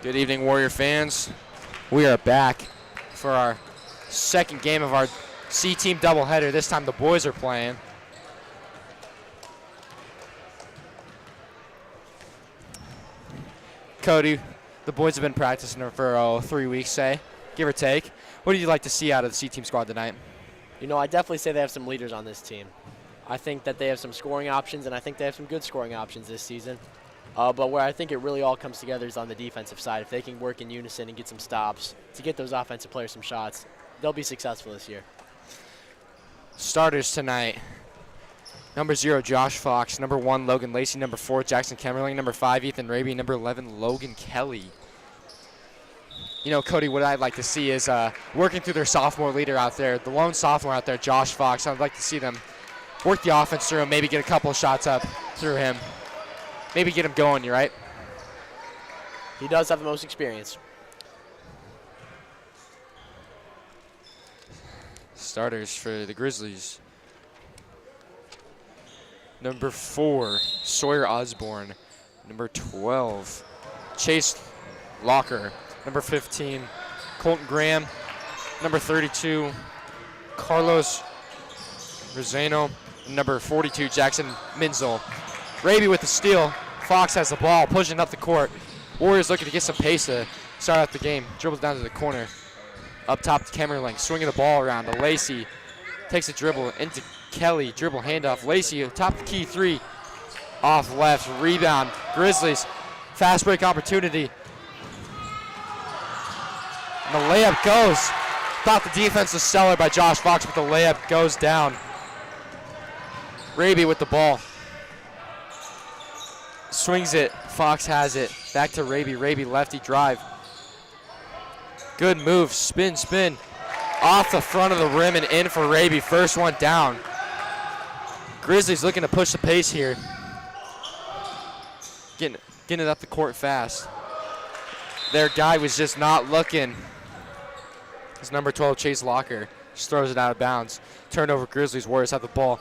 Good evening, Warrior fans. We are back for our second game of our C-Team doubleheader. This time the boys are playing. Cody, the boys have been practicing for 3 weeks, say, give or take. What do you like to see out of the C-Team squad tonight? You know, I definitely say they have some leaders on this team. I think that they have some scoring options, and I think they have some good scoring options this season. But where I think it really all comes together is on the defensive side. If they can work in unison and get some stops to get those offensive players some shots, they'll be successful this year. Starters tonight. Number 0, Josh Fox. Number 1, Logan Lacey. Number 4, Jackson Kemmerling. Number 5, Ethan Raby. Number 11, Logan Kelly. You know, Cody, what I'd like to see is working through their sophomore leader out there, the lone sophomore out there, Josh Fox. I'd like to see them work the offense through him, maybe get a couple of shots up through him. Maybe get him going, you right? He does have the most experience. Starters for the Grizzlies. Number 4, Sawyer Osborne. Number 12, Chase Locker. Number 15, Colton Graham. Number 32, Carlos Rosano. Number 42, Jackson Minzel. Raby with the steal. Fox has the ball, pushing up the court. Warriors looking to get some pace to start out the game. Dribbles down to the corner. Up top to Kemmerling, swinging the ball around to Lacey. Takes a dribble into Kelly. Dribble handoff. Lacey, top of the key 3. Off left, rebound. Grizzlies, fast break opportunity. And the layup goes. Thought the defense was stellar by Josh Fox, but the layup goes down. Raby with the ball. Swings it. Fox has it. Back to Raby. Raby lefty drive. Good move. Spin, spin. Off the front of the rim and in for Raby. First one down. Grizzlies looking to push the pace here. Getting it up the court fast. Their guy was just not looking. It's number 12, Chase Locker. Just throws it out of bounds. Turnover Grizzlies. Warriors have the ball.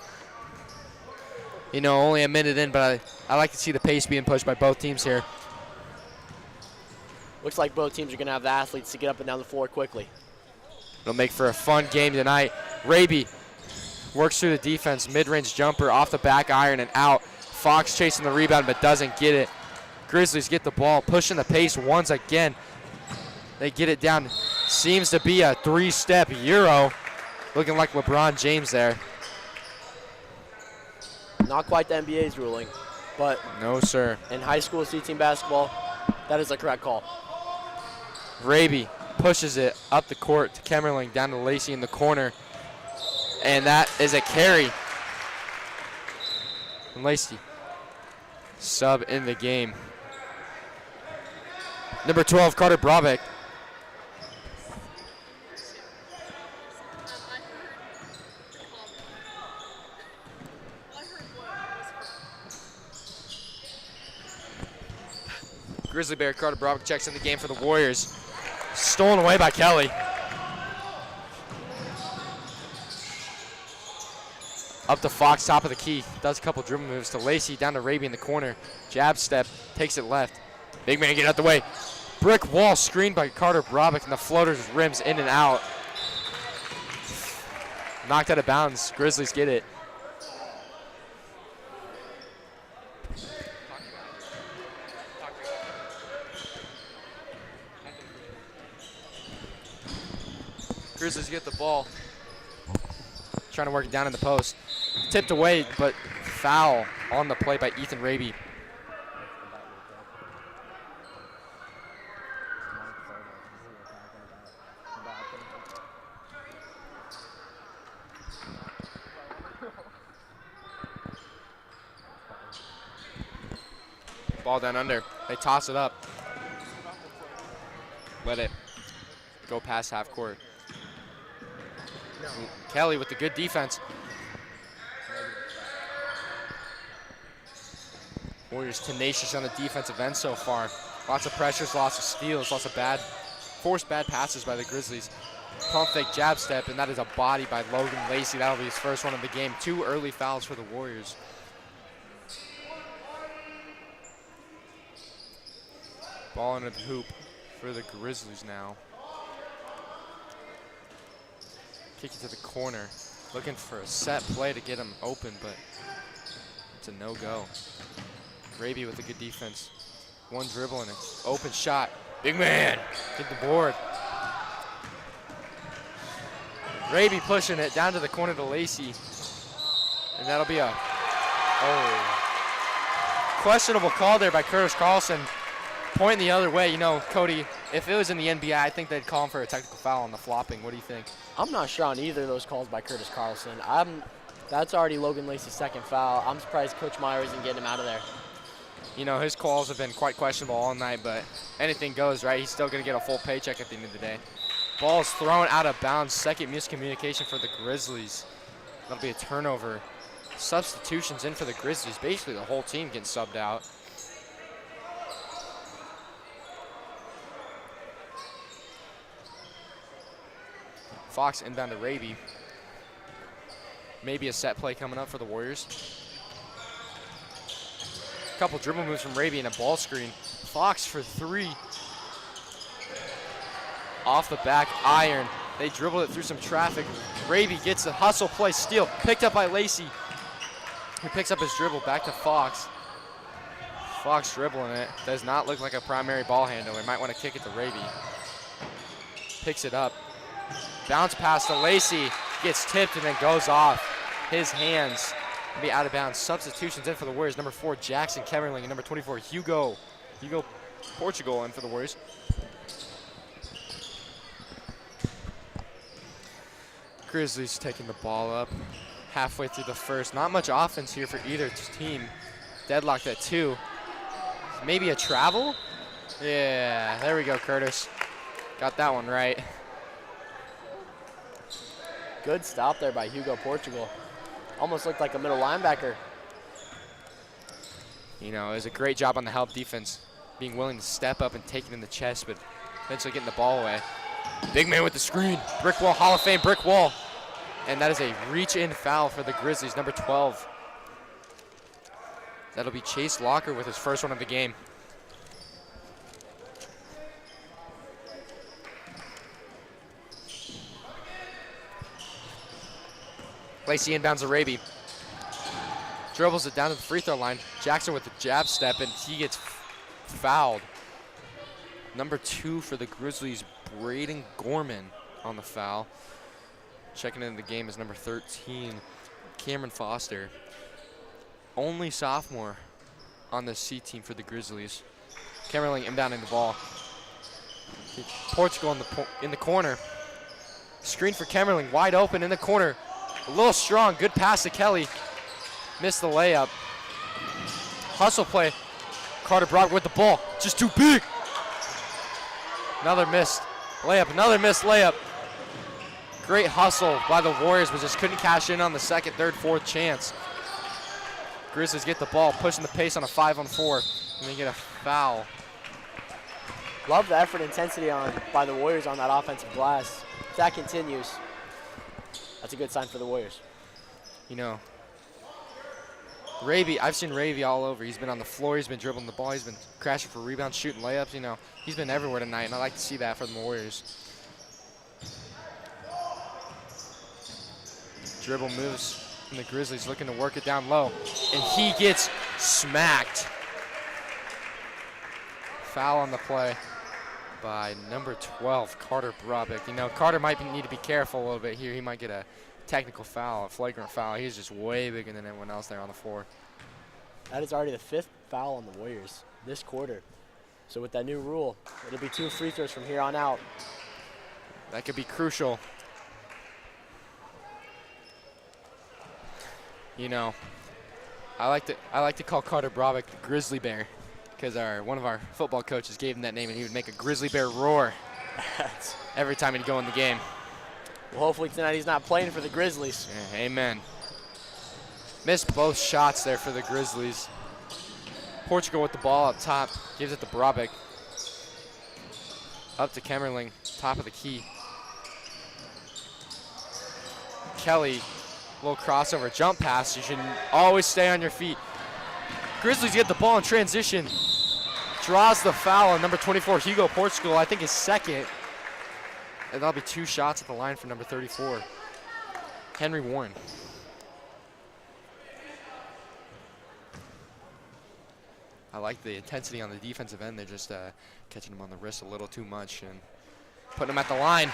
You know, only a minute in, but I like to see the pace being pushed by both teams here. Looks like both teams are going to have the athletes to get up and down the floor quickly. It'll make for a fun game tonight. Raby works through the defense. Mid-range jumper off the back iron and out. Fox chasing the rebound but doesn't get it. Grizzlies get the ball, pushing the pace once again. They get it down. Seems to be a 3-step Euro. Looking like LeBron James there. Not quite the NBA's ruling, but no, sir. In high school C-Team basketball, that is a correct call. Raby pushes it up the court to Kemmerling, down to Lacey in the corner. And that is a carry. And Lacey, sub in the game. Number 12, Carter Brabeck. Grizzly Bear Carter Brabeck checks in the game for the Warriors. Stolen away by Kelly. Up to Fox, top of the key. Does a couple dribble moves to Lacey, down to Raby in the corner. Jab step, takes it left. Big man get out the way. Brick wall screened by Carter Brabeck, and the floaters rims in and out. Knocked out of bounds. Grizzlies get it. Grizzlies get the ball. Trying to work it down in the post. Tipped away, but foul on the play by Ethan Raby. Ball down under. They toss it up. Let it go past half court. Kelly with the good defense. Warriors tenacious on the defensive end so far. Lots of pressures, lots of steals, lots of forced bad passes by the Grizzlies. Pump fake jab step, and that is a body by Logan Lacey. That'll be his first one of the game. 2 early fouls for the Warriors. Ball into the hoop. for the Grizzlies now. Kick it to the corner. Looking for a set play to get him open, but it's a no-go. Raby with a good defense. One dribble and an open shot. Big man, get the board. Raby pushing it down to the corner to Lacey. And that'll be a questionable call there by Curtis Carlson. Pointing the other way. You know, Cody, if it was in the NBA, I think they'd call him for a technical foul on the flopping. What do you think? I'm not sure on either of those calls by Curtis Carlson. That's already Logan Lacey's second foul. I'm surprised Coach Meyer isn't getting him out of there. You know, his calls have been quite questionable all night, but anything goes, right? He's still going to get a full paycheck at the end of the day. Ball is thrown out of bounds. Second miscommunication for the Grizzlies. That'll be a turnover. Substitutions in for the Grizzlies. Basically, the whole team getting subbed out. Fox inbound to Raby. Maybe a set play coming up for the Warriors. Couple dribble moves from Raby and a ball screen. Fox for three. Off the back iron. They dribbled it through some traffic. Raby gets a hustle play, steal. Picked up by Lacey. He picks up his dribble, back to Fox. Fox dribbling it. Does not look like a primary ball handler. Might want to kick it to Raby. Picks it up. Bounce pass to Lacey. Gets tipped and then goes off his hands. Be out of bounds. Substitutions in for the Warriors. Number 4, Jackson Kemmerling, and number 24, Hugo Portugal in for the Warriors. Grizzlies taking the ball up halfway through the first. Not much offense here for either team. Deadlocked at 2. Maybe a travel? Yeah, there we go, Curtis. Got that one right. Good stop there by Hugo Portugal. Almost looked like a middle linebacker. You know, it was a great job on the help defense, being willing to step up and take it in the chest, but eventually getting the ball away. Big man with the screen. Brick wall, Hall of Fame, brick wall. And that is a reach-in foul for the Grizzlies, number 12. That'll be Chase Locker with his first one of the game. Lacey inbounds to Raby. Dribbles it down to the free throw line. Jackson with the jab step, and he gets fouled. Number 2 for the Grizzlies, Braden Gorman on the foul. Checking into the game is number 13, Cameron Foster. Only sophomore on the C team for the Grizzlies. Kemmerling inbounding the ball. Portugal in the corner. Screen for Kemmerling, wide open in the corner. A little strong, good pass to Kelly. Missed the layup. Hustle play. Carter Brock with the ball, just too big. Another missed layup, another missed layup. Great hustle by the Warriors, but just couldn't cash in on the second, third, fourth chance. Grizzlies get the ball, pushing the pace on a 5-on-4, and they get a foul. Love the effort and intensity by the Warriors on that offensive glass. If that continues, that's a good sign for the Warriors. You know, Raby, I've seen Raby all over. He's been on the floor, he's been dribbling the ball, he's been crashing for rebounds, shooting layups. You know, he's been everywhere tonight, and I like to see that for the Warriors. Dribble moves from the Grizzlies, looking to work it down low, and he gets smacked. Foul on the play by number 12, Carter Brabick. You know, Carter might need to be careful a little bit here. He might get a technical foul, a flagrant foul. He's just way bigger than everyone else there on the floor. That is already the 5th foul on the Warriors this quarter. So with that new rule, it'll be 2 free throws from here on out. That could be crucial. You know, I like to call Carter Brabick the Grizzly Bear, because one of our football coaches gave him that name, and he would make a grizzly bear roar every time he'd go in the game. Well, hopefully tonight he's not playing for the Grizzlies. Yeah, amen. Missed both shots there for the Grizzlies. Portugal with the ball up top, gives it to Brabick. Up to Kemmerling, top of the key. Kelly, little crossover jump pass. You should always stay on your feet. Grizzlies get the ball in transition. draws the foul, and number 24, Hugo Portugal, I think is second. And that'll be 2 shots at the line for number 34, Henry Warren. I like the intensity on the defensive end. They're just catching him on the wrist a little too much and putting him at the line.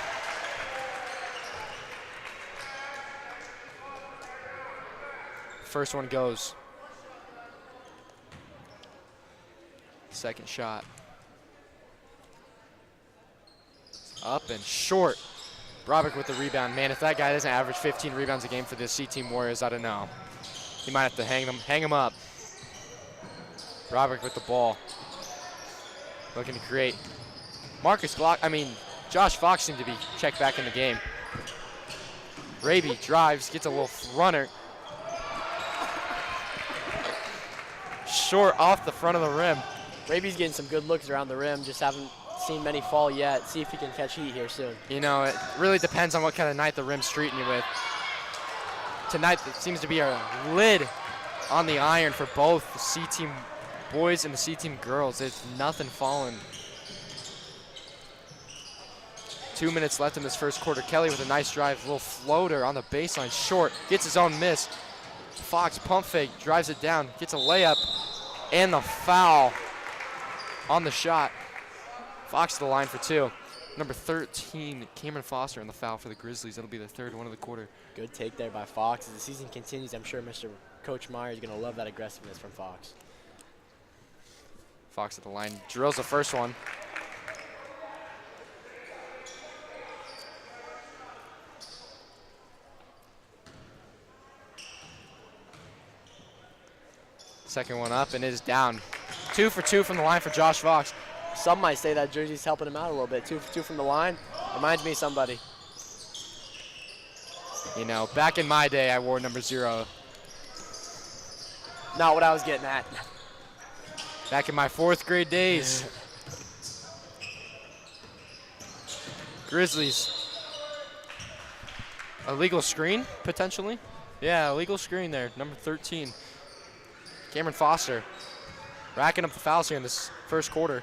First one goes. Second shot. Up and short. Robick with the rebound. Man, if that guy doesn't average 15 rebounds a game for the C-Team Warriors, I don't know. He might have to hang him up. Robick with the ball. Looking to create. Josh Fox seemed to be checked back in the game. Raby drives, gets a little runner. Short off the front of the rim. Raby's getting some good looks around the rim. Just haven't seen many fall yet. See if he can catch heat here soon. You know, it really depends on what kind of night the rim's treating you with. Tonight, it seems to be a lid on the iron for both the C-Team boys and the C-Team girls. There's nothing falling. 2 minutes left in this first quarter. Kelly with a nice drive, little floater on the baseline, short, gets his own miss. Fox pump fake, drives it down, gets a layup, and the foul on the shot. Fox to the line for 2. Number 13, Cameron Foster on the foul for the Grizzlies. That'll be the third one of the quarter. Good take there by Fox. As the season continues, I'm sure Coach Meyer is going to love that aggressiveness from Fox. Fox at the line, drills the first one. Second one up and it is down. 2 for 2 from the line for Josh Fox. Some might say that jersey's helping him out a little bit. 2 for 2 from the line. Reminds me of somebody. You know, back in my day, I wore number 0. Not what I was getting at. Back in my 4th grade days. Grizzlies. Illegal screen, potentially. Yeah, illegal screen there, number 13. Cameron Foster racking up the fouls here in this first quarter.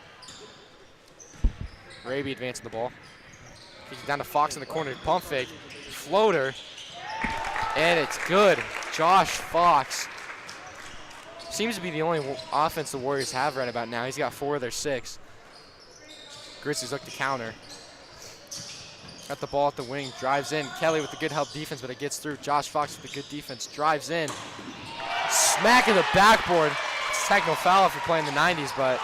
Raby advancing the ball. Kicks it down to Fox in the corner. Pump fake. Floater. And it's good. Josh Fox. Seems to be the only offense the Warriors have right about now. He's got 4 of their 6. Grizzlies look to counter. Got the ball at the wing. Drives in. Kelly with the good help defense, but it gets through. Josh Fox with the good defense. Drives in. Smack in the backboard. It's a technical foul if you're playing the 90s, but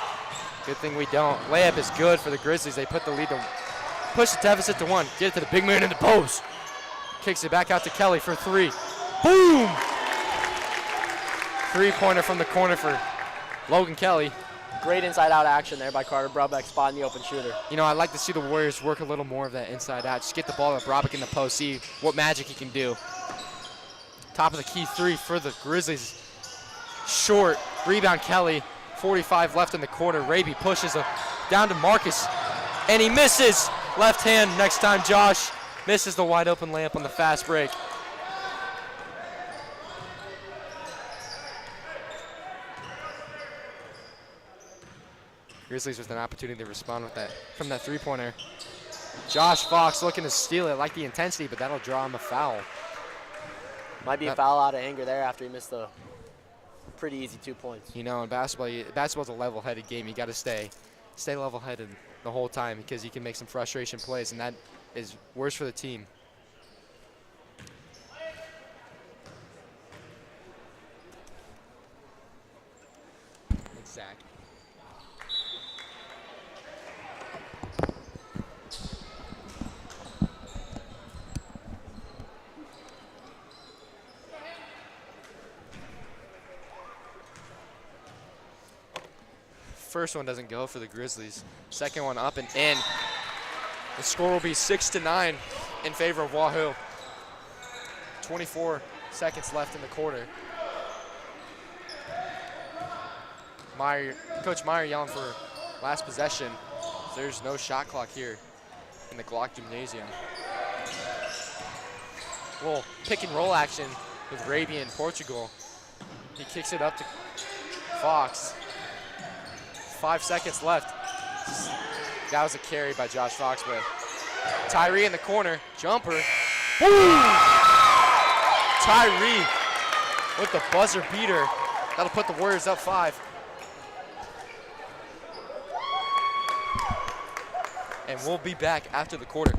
good thing we don't. Layup is good for the Grizzlies. They put the lead to push the deficit to 1. Get it to the big man in the post. Kicks it back out to Kelly for 3. Boom! 3-pointer from the corner for Logan Kelly. Great inside-out action there by Carter Brubeck, spotting the open shooter. You know, I'd like to see the Warriors work a little more of that inside out. Just get the ball to Brubeck in the post, see what magic he can do. Top of the key 3 for the Grizzlies. Short, rebound Kelly. 45 left in the quarter. Raby pushes down to Marcus, and he misses. Left hand next time, Josh. Misses the wide open layup on the fast break. Grizzlies with an opportunity to respond with that from that 3-pointer. Josh Fox looking to steal it. Like the intensity, but that'll draw him a foul. Might be a foul out of anger there after he missed the pretty easy 2 points. You know, in basketball's a level-headed game. You got to stay level-headed the whole time because you can make some frustration plays, and that is worse for the team. Exactly. First one doesn't go for the Grizzlies. Second one up and in. The score will be 6-9 in favor of Wahoo. 24 seconds left in the quarter. Coach Meyer yelling for last possession. There's no shot clock here in the Glock Gymnasium. Little pick and roll action with Raby and Portugal. He kicks it up to Fox. 5 seconds left. That was a carry by Josh Fox, but Tyree in the corner, jumper. Woo! Tyree with the buzzer beater. That'll put the Warriors up 5. And we'll be back after the quarter.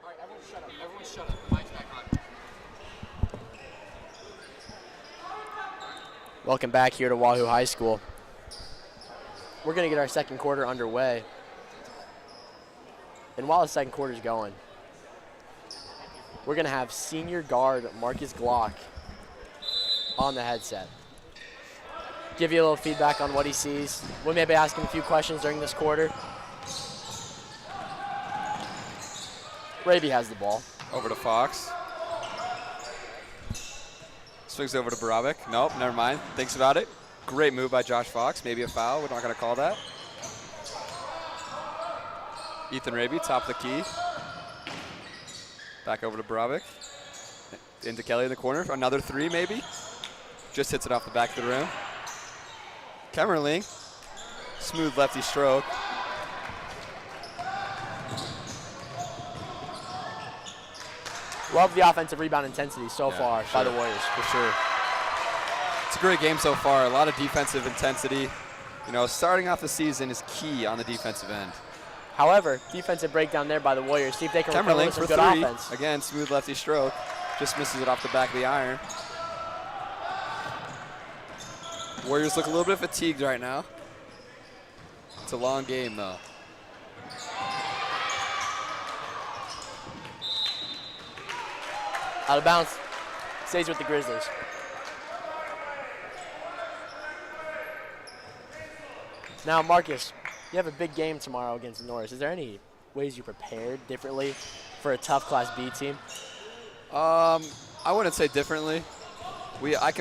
All right, everyone shut up. Everyone shut up. The mic's back on. Welcome back here to Wahoo High School. We're going to get our second quarter underway. And while the second quarter's going, we're going to have senior guard Marcus Glock on the headset. Give you a little feedback on what he sees. We'll maybe ask him a few questions during this quarter. Raby has the ball. Over to Fox. Swings over to Barabic. Nope, never mind. Thinks about it. Great move by Josh Fox. Maybe a foul. We're not going to call that. Ethan Raby, top of the key. Back over to Barabic. Into Kelly in the corner. Another 3 maybe. Just hits it off the back of the rim. Kemmerling. Smooth lefty stroke. Love the offensive rebound intensity so far by the Warriors. For sure. It's a great game so far. A lot of defensive intensity. You know, starting off the season is key on the defensive end. However, defensive breakdown there by the Warriors. See if they can recover Kemmerling with some for good 3. offense. Again, smooth lefty stroke. Just misses it off the back of the iron. Warriors look a little bit fatigued right now. It's a long game, though. Out of bounds. Stays with the Grizzlies. Now, Marcus, you have a big game tomorrow against Norris. Is there any ways you prepared differently for a tough Class B team? I wouldn't say differently. I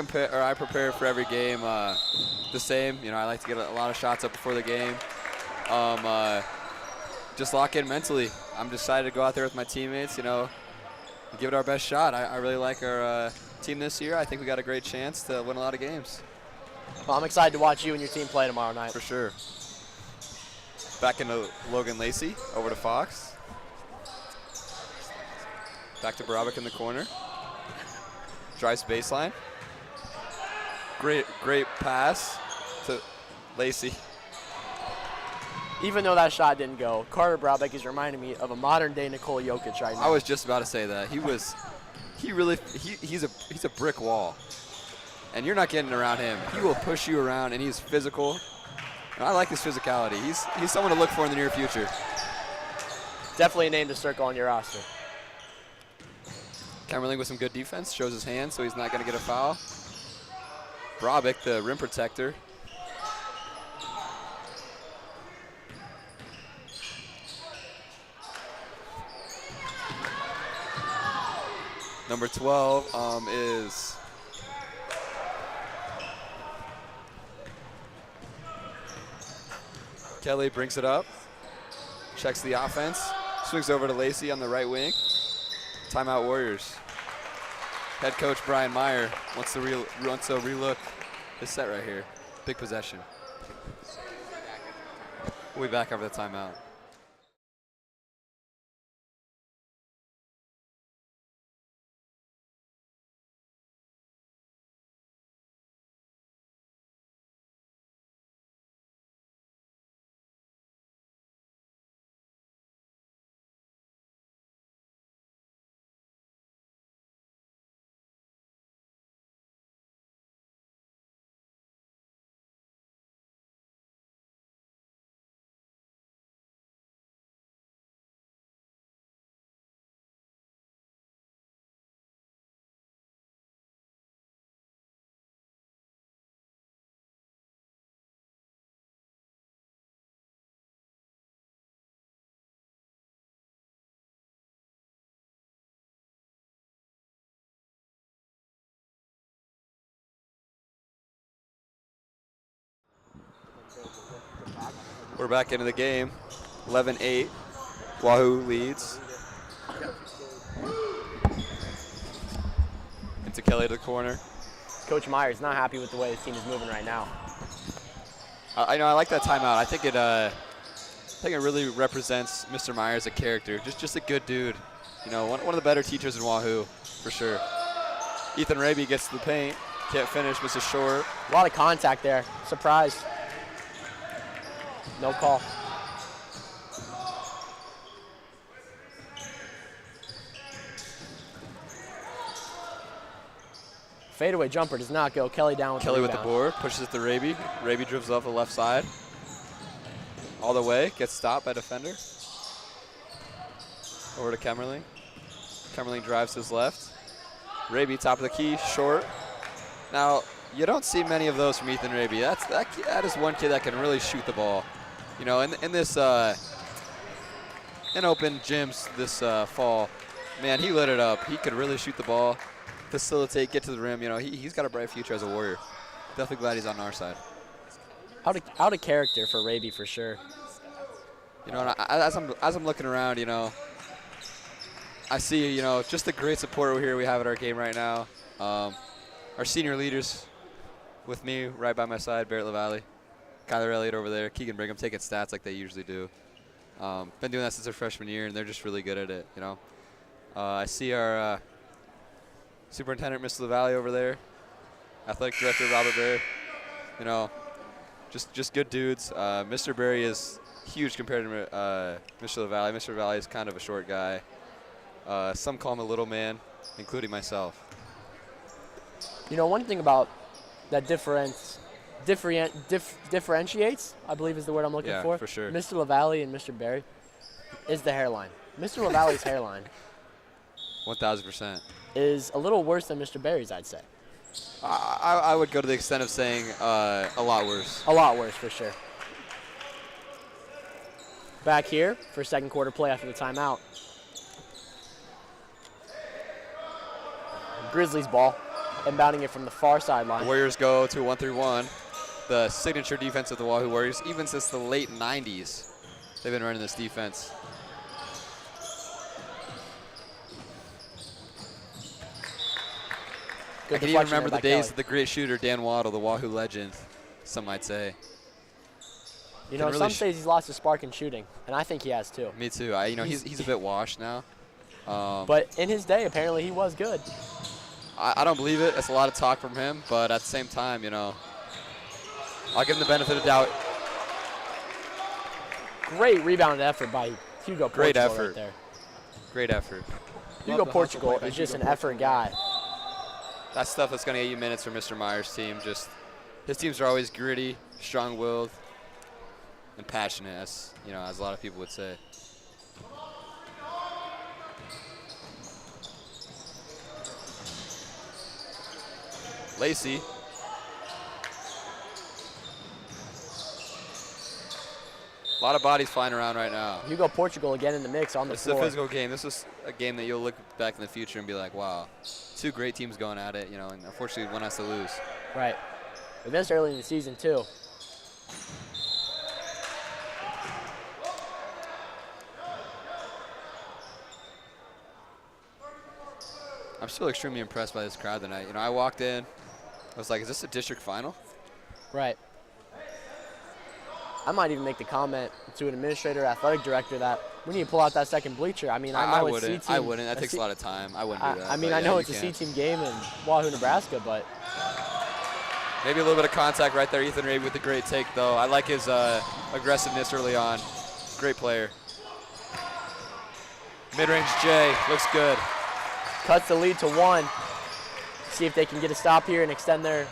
prepare for every game the same. You know, I like to get a lot of shots up before the game. Just lock in mentally. I'm excited to go out there with my teammates, you know, and give it our best shot. I really like our team this year. I think we got a great chance to win a lot of games. Well, I'm excited to watch you and your team play tomorrow night. For sure. Back into Logan Lacey, over to Fox. Back to Barabic in the corner. Drives baseline. Great pass to Lacey. Even though that shot didn't go, Carter Barabic is reminding me of a modern-day Nikola Jokic right now. I was just about to say that. He's a brick wall. And you're not getting around him. He will push you around, and he's physical. And I like his physicality. He's someone to look for in the near future. Definitely a name to circle on your roster. Kemmerling with some good defense, shows his hand, so he's not going to get a foul. Barabic, the rim protector. Number 12 is Kelly, brings it up, checks the offense, swings over to Lacey on the right wing. Timeout Warriors. Head coach Brian Meyer wants to relook this set right here. Big possession. We'll be back after the timeout. We're back into the game. 11-8. Wahoo leads. Into Kelly to the corner. Coach Myers not happy with the way his team is moving right now. I like that timeout. I think it really represents Mr. Myers, a character, just a good dude. You know, one of the better teachers in Wahoo, for sure. Ethan Raby gets to the paint, can't finish, misses short. A lot of contact there. Surprised. No call. Fadeaway jumper does not go. Kelly down with Kelly the with the rebound. board, pushes it to Raby. Raby dribbles off the left side. All the way, gets stopped by defender. Over to Kemmerling. Kemmerling drives to his left. Raby, top of the key, short. Now, you don't see many of those from Ethan Raby. That is one kid that can really shoot the ball. You know, in this in open gyms this fall, man, he lit it up. He could really shoot the ball, facilitate, get to the rim. You know, he's got a bright future as a Warrior. Definitely glad he's on our side. Out of character for Raby for sure. You know, and as I'm looking around, you know, I see, you know, just the great support we have at our game right now. Our senior leaders with me right by my side, Barrett LaValle, Kyler Elliott over there, Keegan Brigham taking stats like they usually do. Been doing that since their freshman year, and they're just really good at it, you know. I see our superintendent, Mr. LaValle, over there, athletic director, Robert Berry. You know, just good dudes. Mr. Berry is huge compared to Mr. LaValle. Mr. LaValle is kind of a short guy. Some call him a little man, including myself. You know, one thing about that differentiates, I believe is the word I'm looking for. For sure. Mr. LaValle and Mr. Berry is the hairline. Mr. LaValle's hairline 1,000%. is a little worse than Mr. Berry's, I'd say. I would go to the extent of saying a lot worse. A lot worse, for sure. Back here for second quarter play after the timeout. Grizzlies ball, inbounding it from the far sideline. Warriors go to a 1-3-1. The signature defense of the Wahoo Warriors, even since the late 90s, they've been running this defense. I can even remember the days of the great shooter, Dan Waddle, the Wahoo legend, some might say. You know, some say he's lost his spark in shooting, and I think he has too. Me too. You know, he's a bit washed now. But in his day, apparently he was good. I don't believe it. It's a lot of talk from him, but at the same time, you know, I'll give him the benefit of the doubt. Great rebound effort by Hugo Portugal. Great effort. Right there. Great effort. Hugo Portugal is just an effort guy. That's stuff that's going to get you minutes for Mr. Myers' team. Just his teams are always gritty, strong-willed, and passionate, as you know, as a lot of people would say. Lacey. A lot of bodies flying around right now. Hugo Portugal again in the mix on the floor. This is a physical game. This is a game that you'll look back in the future and be like, wow, two great teams going at it, you know, and unfortunately one has to lose. Right. We missed early in the season too. I'm still extremely impressed by this crowd tonight. You know, I walked in, I was like, is this a district final? Right. I might even make the comment to an administrator, athletic director, that we need to pull out that second bleacher. I mean, I know it's C-team. I wouldn't. That takes a lot of time. I wouldn't do that. I mean, I know it's a C-team game in Wahoo, Nebraska, but maybe a little bit of contact right there. Ethan Raby with a great take, though. I like his aggressiveness early on. Great player. Mid-range J looks good. Cuts the lead to 1. See if they can get a stop here and extend their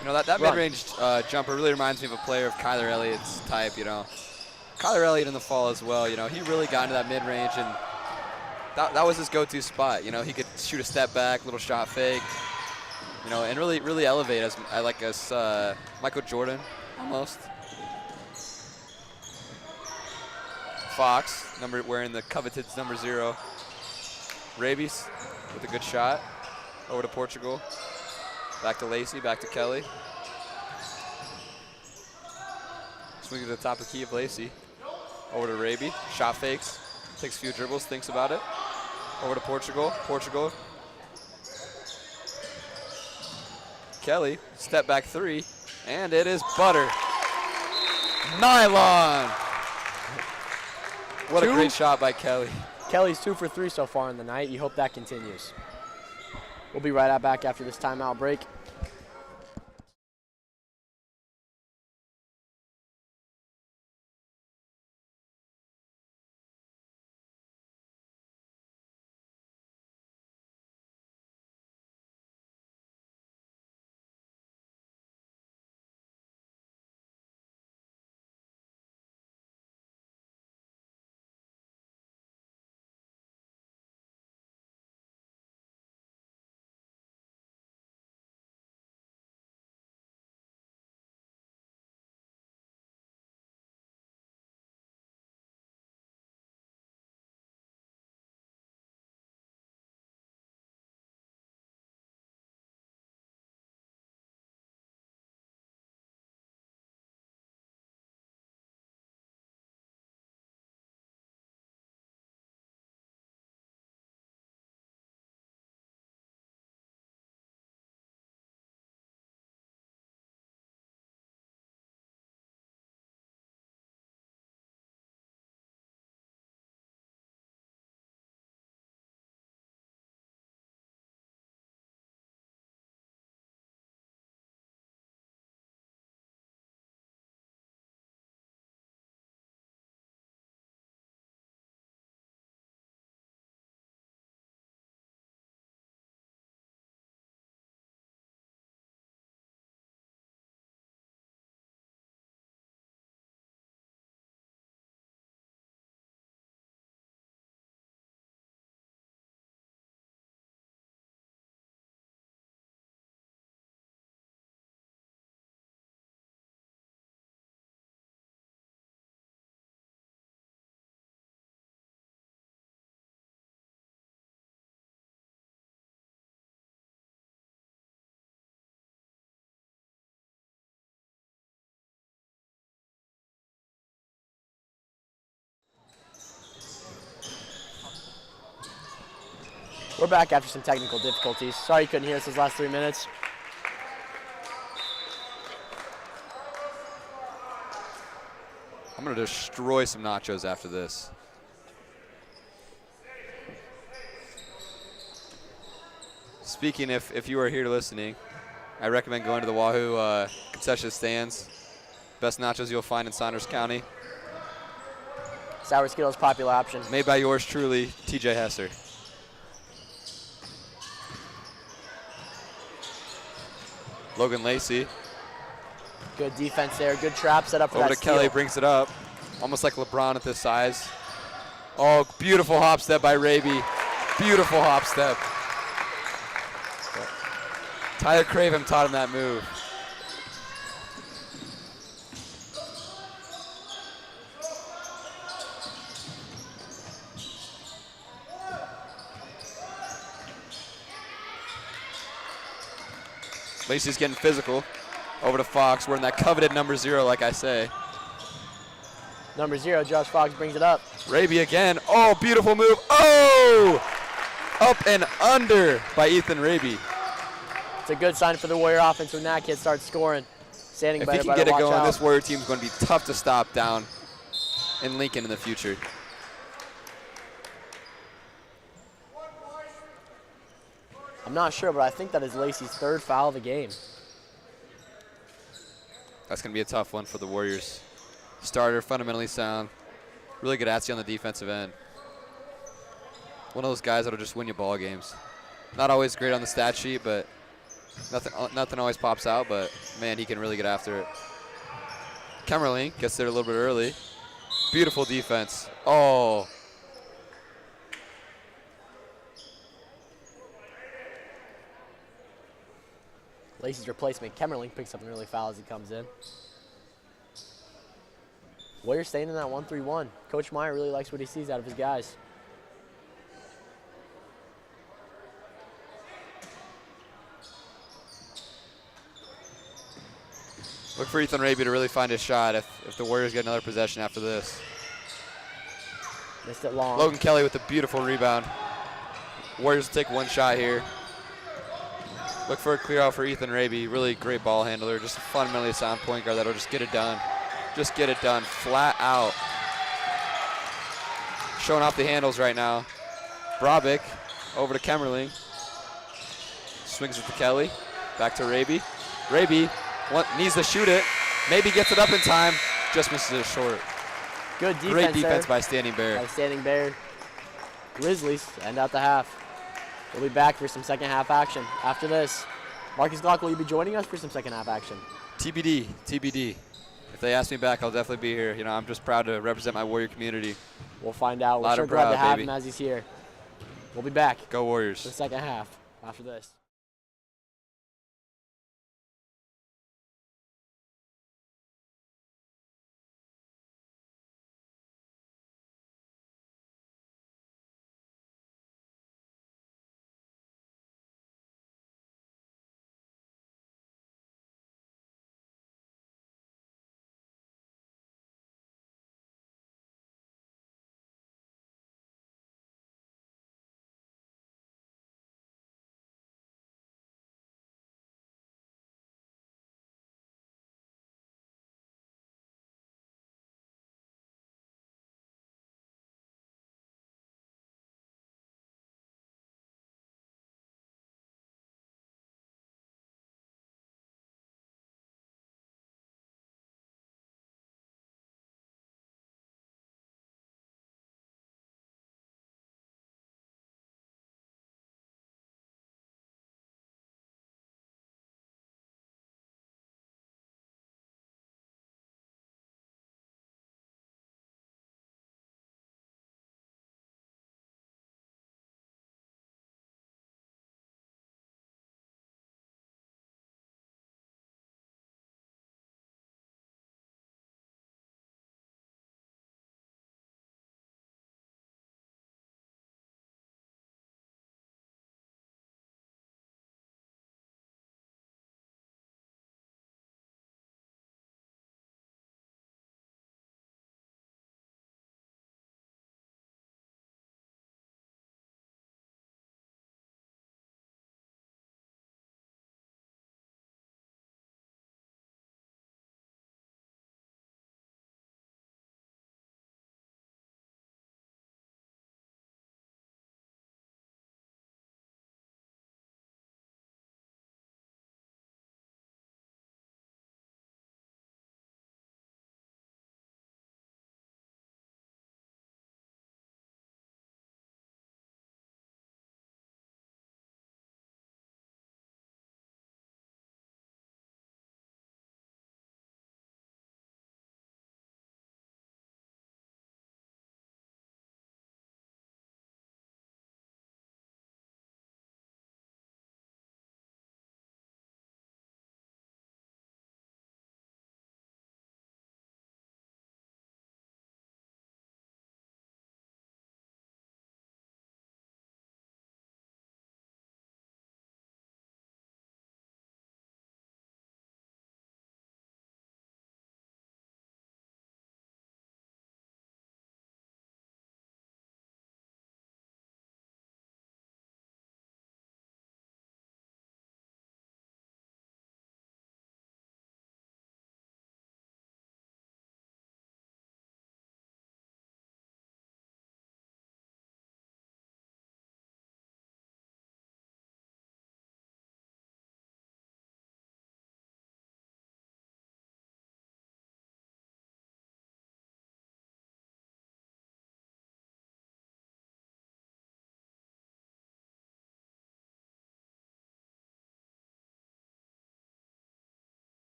You know, that mid-range jumper really reminds me of a player of Kyler Elliott's type, you know. Kyler Elliott in the fall as well, you know. He really got into that mid-range, and that was his go-to spot. You know, he could shoot a step back, little shot fake, you know, and really elevate as Michael Jordan almost. Fox, wearing the coveted number 0. Rabies with a good shot. Over to Portugal. Back to Lacey, back to Kelly. Swing to the top of the key of Lacey. Over to Raby, shot fakes. Takes a few dribbles, thinks about it. Over to Portugal, Kelly, step back 3, and it is butter. Nylon! What a great shot by Kelly. Kelly's 2 for 3 so far in the night. You hope that continues. We'll be right back after this timeout break. We're back after some technical difficulties. Sorry you couldn't hear us those last 3 minutes. I'm going to destroy some nachos after this. Speaking, if you are here listening, I recommend going to the Wahoo concession stands. Best nachos you'll find in Saunders County. Sour Skittles, popular option. Made by yours truly, TJ Hesser. Logan Lacey. Good defense there. Good trap set up for Over that to Kelly, steal. brings it up. Almost like LeBron at this size. Oh, beautiful hop step by Raby. Beautiful hop step. Tyler Craven taught him that move. Lacey's getting physical. Over to Fox, wearing that coveted number 0, like I say. Number 0, Josh Fox brings it up. Raby again. Oh, beautiful move. Oh! Up and under by Ethan Raby. It's a good sign for the Warrior offense when that kid starts scoring. Standing If better, he can get it watch going, out. this Warrior team is going to be tough to stop down in Lincoln in the future. I'm not sure, but I think that is Lacey's 3rd foul of the game. That's going to be a tough one for the Warriors. Starter, fundamentally sound. Really good atsy on the defensive end. One of those guys that'll just win you ball games. Not always great on the stat sheet, but nothing always pops out, but man, he can really get after it. Kemmerling gets there a little bit early. Beautiful defense. Oh. Lacey's replacement, Kemmerling, picks up an early foul as he comes in. Warriors staying in that 1-3-1. Coach Meyer really likes what he sees out of his guys. Look for Ethan Raby to really find his shot if the Warriors get another possession after this. Missed it long. Logan Kelly with a beautiful rebound. Warriors will take one shot here. Look for a clear out for Ethan Raby. Really great ball handler. Just a fundamentally sound point guard that'll just get it done. Just get it done flat out. Showing off the handles right now. Brabick over to Kemmerling. Swings it to Kelly. Back to Raby. Raby needs to shoot it. Maybe gets it up in time. Just misses it short. Good defense. Great defense there by Standing Bear. by Standing Bear. Grizzlies end out the half. We'll be back for some second half action after this. Marcus Glock, will you be joining us for some second half action? TBD, TBD. If they ask me back, I'll definitely be here. You know, I'm just proud to represent my Warrior community. We'll find out. We're Loud sure and glad proud, to have baby. him as he's here. We'll be back Go Warriors. for the second half after this.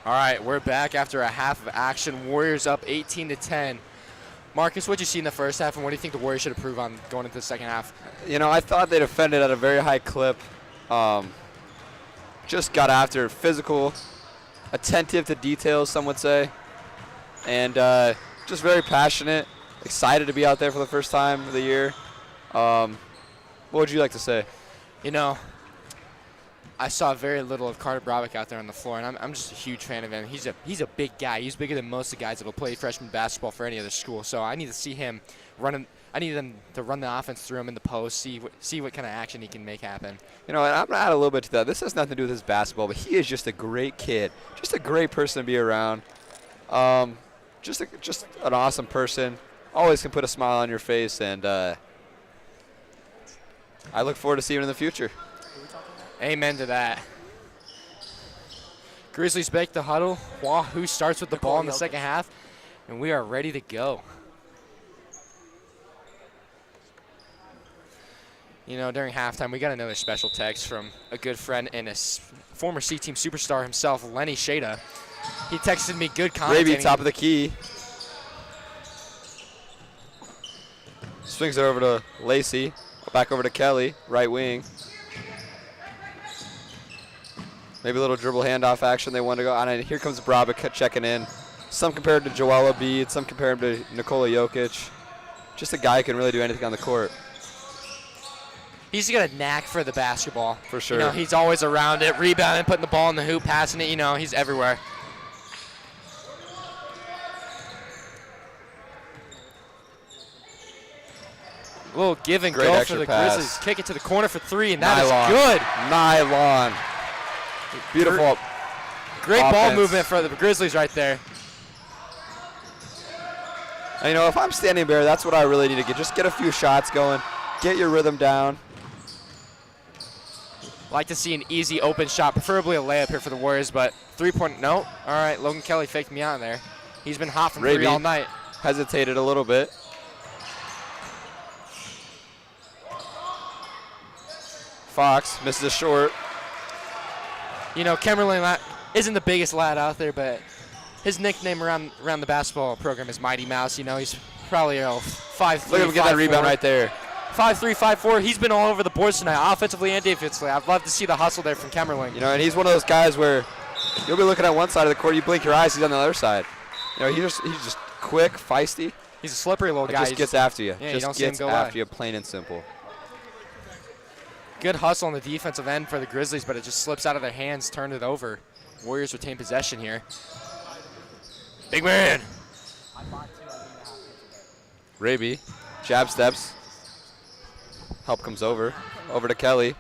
All right, we're back after a half of action. Warriors up 18-10. Marcus, what did you see in the first half, and what do you think the Warriors should improve on going into the second half? You know, I thought they defended at a very high clip. Just got after physical, attentive to details, some would say, and just very passionate, excited to be out there for the first time of the year. What would you like to say? You know, I saw very little of Carter Bravick out there on the floor, and I'm just a huge fan of him. He's a big guy. He's bigger than most of the guys that will play freshman basketball for any other school. So I need to see him running. I need them to run the offense through him in the post, see what kind of action he can make happen. You know, and I'm going to add a little bit to that. This has nothing to do with his basketball, but he is just a great kid, just a great person to be around. Just an awesome person. Always can put a smile on your face, and I look forward to seeing him in the future. Amen to that. Grizzlies break the huddle. Wahoo starts with the ball in the second half, and we are ready to go. You know, during halftime, we got another special text from a good friend and a former C-Team superstar himself, Lenny Shada. He texted me good commentating. Raby, top of the key. Swings it over to Lacey. Back over to Kelly, right wing. Maybe a little dribble handoff action they want to go on. And here comes Bravick checking in. Some compared to Joel Embiid, some compared to Nikola Jokic. Just a guy who can really do anything on the court. He's got a knack for the basketball. For sure. You know, he's always around it, rebounding, putting the ball in the hoop, passing it. You know, he's everywhere. A little give and go for the Grizzlies. Kick it to the corner for three, and that is good. Nylon. Beautiful. Great offense. ball movement for the Grizzlies right there. And, you know, if I'm standing there, that's what I really need to get. Just get a few shots going. Get your rhythm down. Like to see an easy open shot, preferably a layup here for the Warriors, but three-point, no. All right, Logan Kelly faked me out there. He's been hot from three all night. Hesitated a little bit. Fox misses a short. You know, Kemmerling isn't the biggest lad out there, but his nickname around the basketball program is Mighty Mouse. You know, he's probably 5'3", Look at him get that rebound right there. 5'3", 5'4". He's been all over the boards tonight, offensively and defensively. I'd love to see the hustle there from Kemmerling. You know, and he's one of those guys where you'll be looking at one side of the court, you blink your eyes, he's on the other side. You know, he's just quick, feisty. He's a slippery little guy. Just gets after you. Yeah, just gets after you, plain and simple. Good hustle on the defensive end for the Grizzlies, but it just slips out of their hands, turned it over. Warriors retain possession here. Big man. Raby, jab steps. Help comes over to Kelly.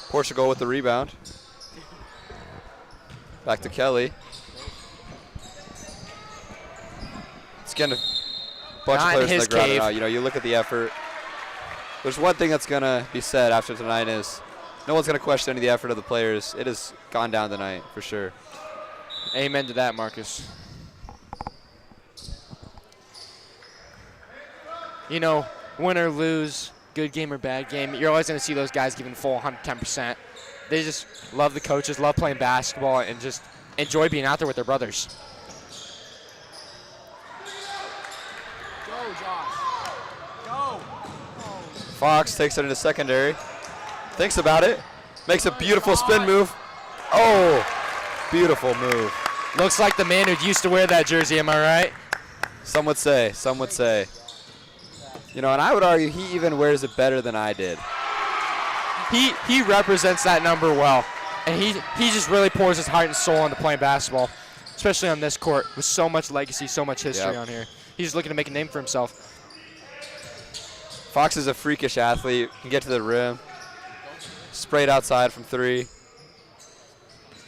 Portugal with the rebound. Back to Kelly. It's getting a bunch of players to the ground now. You know, you look at the effort. There's one thing that's going to be said after tonight is no one's going to question any of the effort of the players. It has gone down tonight for sure. Amen to that, Marcus. You know, win or lose, good game or bad game, you're always going to see those guys giving full 110%. They just love the coaches, love playing basketball, and just enjoy being out there with their brothers. Go, Josh. Go. Fox takes it into secondary. Thinks about it. Makes a beautiful spin move. Oh, beautiful move. Looks like the man who used to wear that jersey, am I right? Some would say, some would say. You know, and I would argue he even wears it better than I did. He represents that number well, and he just really pours his heart and soul into playing basketball, especially on this court with so much legacy, so much history on here. He's looking to make a name for himself. Fox is a freakish athlete, can get to the rim, sprayed outside from three.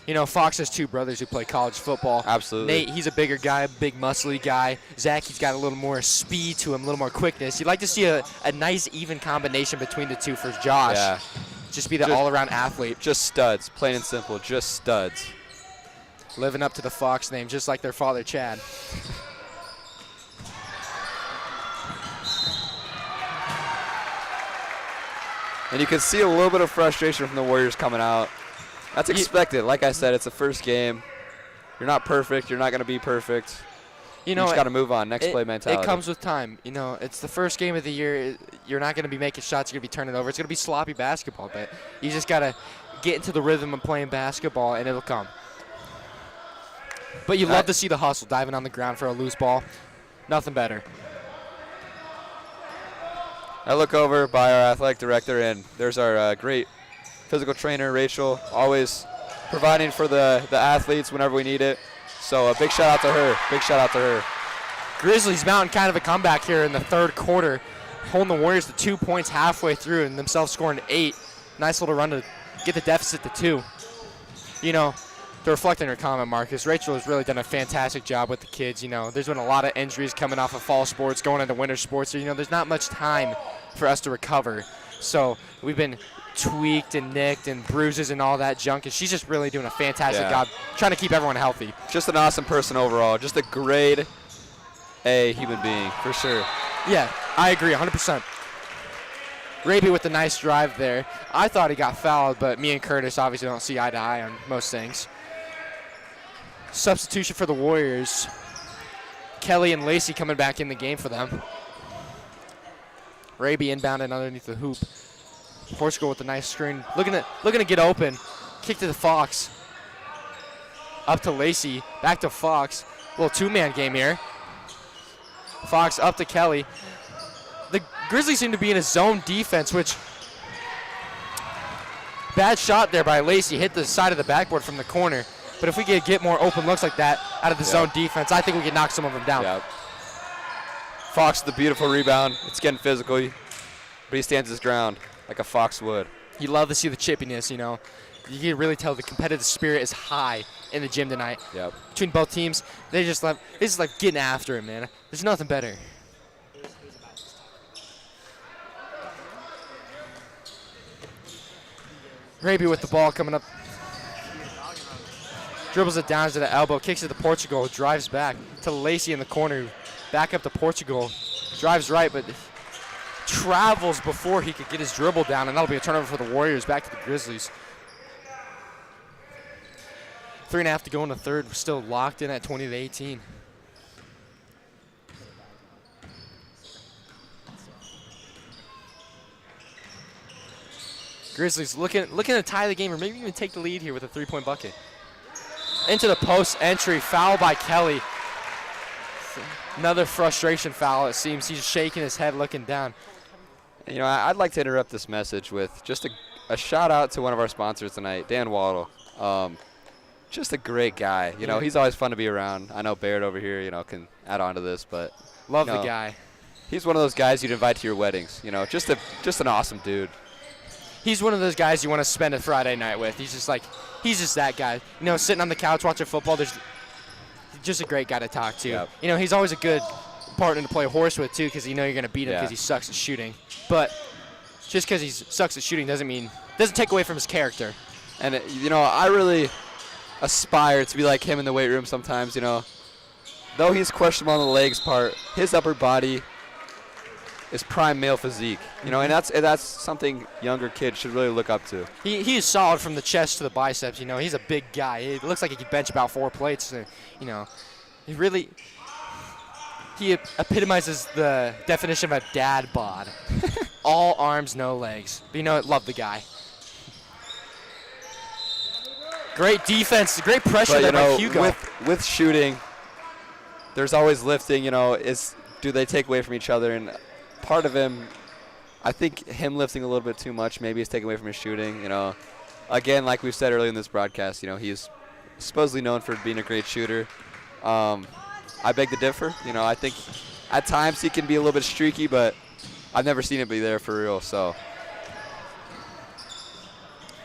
You know, Fox has two brothers who play college football. Absolutely. Nate, he's a bigger guy, big muscly guy. Zach, he's got a little more speed to him, a little more quickness. You'd like to see a nice, even combination between the two for Josh. Yeah. Just be the all-around athlete. Just studs, plain and simple, just studs. Living up to the Fox name, just like their father, Chad. And you can see a little bit of frustration from the Warriors coming out. That's expected. Like I said, it's the first game. You're not perfect. You're not going to be perfect. You just got to move on. Next play mentality. It comes with time. You know, it's the first game of the year. You're not going to be making shots. You're going to be turning over. It's going to be sloppy basketball, but you just got to get into the rhythm of playing basketball, and it'll come. But you love to see the hustle, diving on the ground for a loose ball. Nothing better. I look over by our athletic director, and there's our great physical trainer, Rachel, always providing for the athletes whenever we need it. So a big shout out to her. Big shout out to her. Grizzlies mounting kind of a comeback here in the third quarter, holding the Warriors to 2 points halfway through and themselves scoring 8. Nice little run to get the deficit to 2. You know, to reflect on your comment, Marcus, Rachel has really done a fantastic job with the kids. You know, there's been a lot of injuries coming off of fall sports, going into winter sports. So, you know, there's not much time for us to recover. So we've been tweaked and nicked and bruises and all that junk, and she's just really doing a fantastic job trying to keep everyone healthy. Just an awesome person overall. Just a grade A human being, for sure. Yeah, I agree 100%. Raby with the nice drive there. I thought he got fouled, but me and Curtis obviously don't see eye to eye on most things. Substitution for the Warriors. Kelly and Lacey coming back in the game for them. Raby inbounded underneath the hoop. Portugal with a nice screen. Looking to get open. Kick to the Fox. Up to Lacey. Back to Fox. Little two-man game here. Fox up to Kelly. The Grizzlies seem to be in a zone defense, which bad shot there by Lacey. Hit the side of the backboard from the corner. But if we could get more open looks like that out of the zone defense, I think we can knock some of them down. Yep. Fox with the beautiful rebound. It's getting physical, but he stands his ground like a Fox would. You love to see the chippiness, you know. You can really tell the competitive spirit is high in the gym tonight. Yep. Between both teams, it's just like getting after it, man. There's nothing better. Raby with the ball coming up. Dribbles it down to the elbow, kicks it to Portugal, drives back to Lacey in the corner. Back up to Portugal. Drives right, but travels before he could get his dribble down, and that'll be a turnover for the Warriors. Back to the Grizzlies. 3.5 to go in the third. We're still locked in at 20-18. Grizzlies looking to tie the game or maybe even take the lead here with a three-point bucket. Into the post entry, foul by Kelly. Another frustration foul, it seems. He's shaking his head, looking down. You know, I'd like to interrupt this message with just a shout out to one of our sponsors tonight, Dan Waddle. Just a great guy. You know, he's always fun to be around. I know Baird over here, you know, can add on to this, but love the guy. He's one of those guys you'd invite to your weddings. You know, just an awesome dude. He's one of those guys you want to spend a Friday night with. He's just that guy. You know, sitting on the couch watching football, he's just a great guy to talk to. Yep. You know, he's always a good partner to play horse with, too, because you know you're going to beat him because he sucks at shooting. But just because he sucks at shooting doesn't take away from his character. And, you know, I really aspire to be like him in the weight room sometimes, you know. Though he's questionable on the legs part, his upper body is prime male physique, you know, and that's something younger kids should really look up to. He is solid from the chest to the biceps, you know. He's a big guy. It looks like he could bench about 4 plates, you know. He epitomizes the definition of a dad bod. All arms, no legs. But, you know, love the guy. Great defense, great pressure there by Hugo. With shooting, there's always lifting, you know, do they take away from each other? And part of him, I think him lifting a little bit too much maybe is taking away from his shooting, you know. Again, like we've said earlier in this broadcast, you know, he's supposedly known for being a great shooter. I beg to differ. You know, I think at times he can be a little bit streaky, but I've never seen it be there for real, so.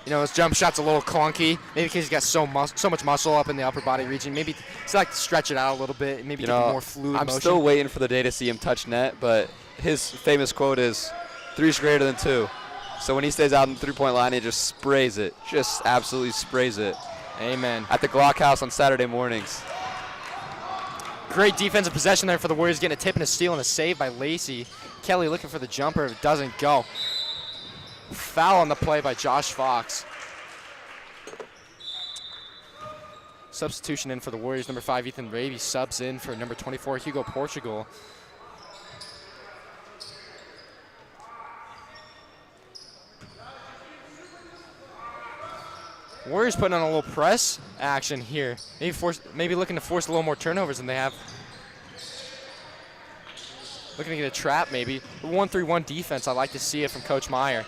You know, his jump shot's a little clunky. Maybe because he's got so much muscle up in the upper body region. Maybe he's like to stretch it out a little bit. Maybe get more fluid motion. I'm still waiting for the day to see him touch net, but his famous quote is, 3's greater than 2. So when he stays out in the three-point line, he just sprays it. Just absolutely sprays it. Amen. At the Glock House on Saturday mornings. Great defensive possession there for the Warriors, getting a tip and a steal and a save by Lacey. Kelly looking for the jumper. It doesn't go. Foul on the play by Josh Fox. Substitution in for the Warriors. Number 5, Ethan Raby subs in for number 24, Hugo Portugal. Warriors putting on a little press action here. Maybe looking to force a little more turnovers than they have. Looking to get a trap maybe. 1-3-1 defense, I like to see it from Coach Meyer.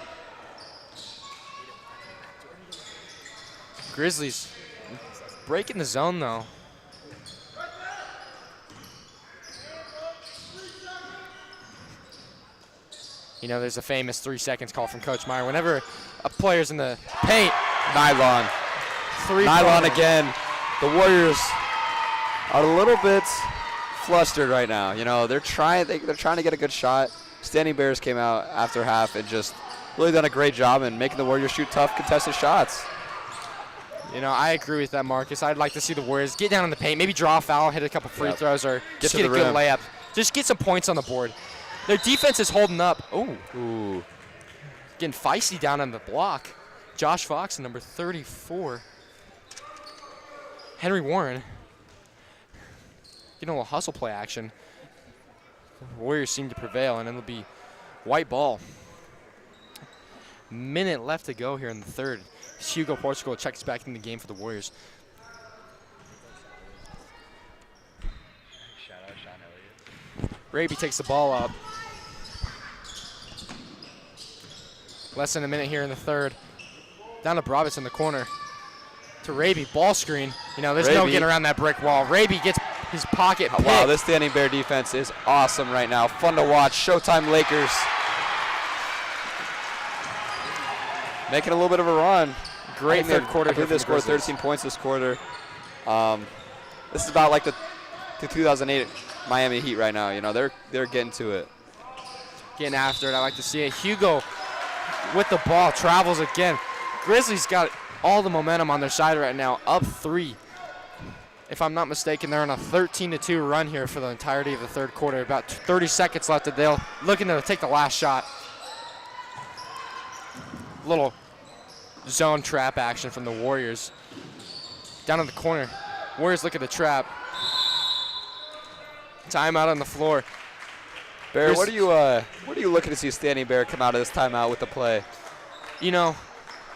Grizzlies breaking the zone though. You know, there's a famous 3 seconds call from Coach Meyer. Whenever a player's in the paint, Nylon. Nylon again. The Warriors are a little bit flustered right now. You know, they're trying to get a good shot. Standing Bears came out after half and just really done a great job in making the Warriors shoot tough contested shots. You know, I agree with that, Marcus. I'd like to see the Warriors get down in the paint, maybe draw a foul, hit a couple free throws, or just get a good layup. Just get some points on the board. Their defense is holding up. Ooh. Getting feisty down on the block. Josh Fox, number 34. Henry Warren getting a little hustle play action. The Warriors seem to prevail, and it'll be white ball. Minute left to go here in the third. Hugo Portugal checks back in the game for the Warriors. Raby takes the ball up. Less than a minute here in the third. Down to Brabitz in the corner. To Raby, ball screen. You know, there's no getting around that brick wall. Raby gets his pocket picked. Wow, this Standing Bear defense is awesome right now. Fun to watch. Showtime Lakers. Making a little bit of a run. Great third quarter. I believe they scored 13 points this quarter. This is about like the 2008 Miami Heat right now. You know, they're getting to it. Getting after it. I like to see it. Hugo with the ball travels again. Grizzlies got all the momentum on their side right now, up 3. If I'm not mistaken, they're on a 13-2 run here for the entirety of the third quarter. About 30 seconds left, and they're looking to take the last shot. Little zone trap action from the Warriors. Down in the corner, Warriors look at the trap. Timeout on the floor. Bear, what are you looking to see Standing Bear come out of this timeout with the play? You know,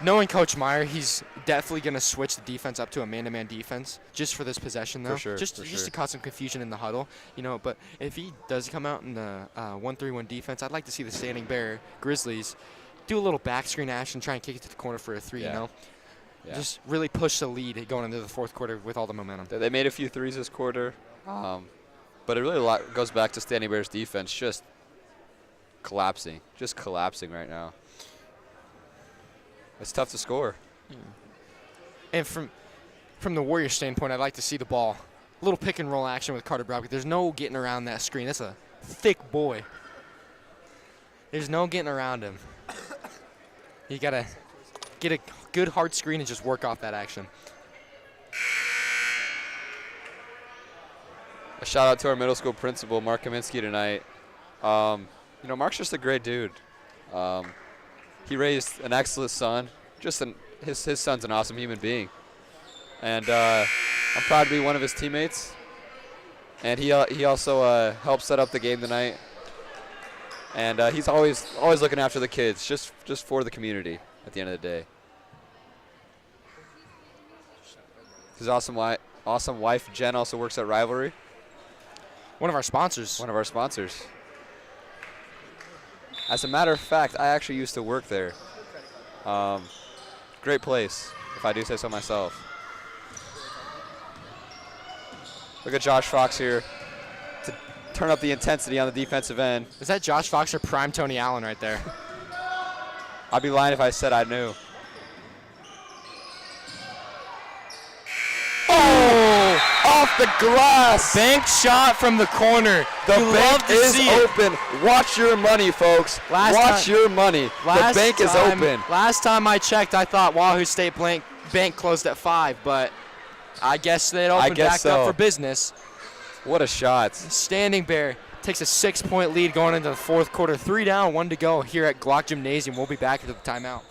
knowing Coach Meyer, he's definitely going to switch the defense up to a man-to-man defense just for this possession, though. Just to cause some confusion in the huddle, you know. But if he does come out in the 1-3-1 defense, I'd like to see the Standing Bear Grizzlies do a little back screen action, try and kick it to the corner for a 3. You know, just really push the lead going into the fourth quarter with all the momentum. They made a few threes this quarter, but it really goes back to Standing Bear's defense just collapsing right now. It's tough to score. And from the Warriors standpoint, I'd like to see the ball. A little pick and roll action with Carter Broward. There's no getting around that screen. That's a thick boy. There's no getting around him. You got to get a good hard screen and just work off that action. A shout out to our middle school principal, Mark Kaminsky, tonight. You know, Mark's just a great dude. He raised an excellent son. His son's an awesome human being. And I'm proud to be one of his teammates. And he also helped set up the game tonight. And he's always looking after the kids, just for the community at the end of the day. His awesome wife, Jen, also works at Rivalry. One of our sponsors. As a matter of fact, I actually used to work there. Great place, if I do say so myself. Look at Josh Fox here to turn up the intensity on the defensive end. Is that Josh Fox or prime Tony Allen right there? I'd be lying if I said I knew. Off the glass. Bank shot from the corner. The bank is open. Watch your money, folks. Watch your money. The bank is open. Last time I checked, I thought Wahoo State Bank closed at 5, but I guess they opened back up for business. What a shot. Standing Bear takes a 6-point lead going into the fourth quarter. 3 down, 1 to go here at Glock Gymnasium. We'll be back after the timeout.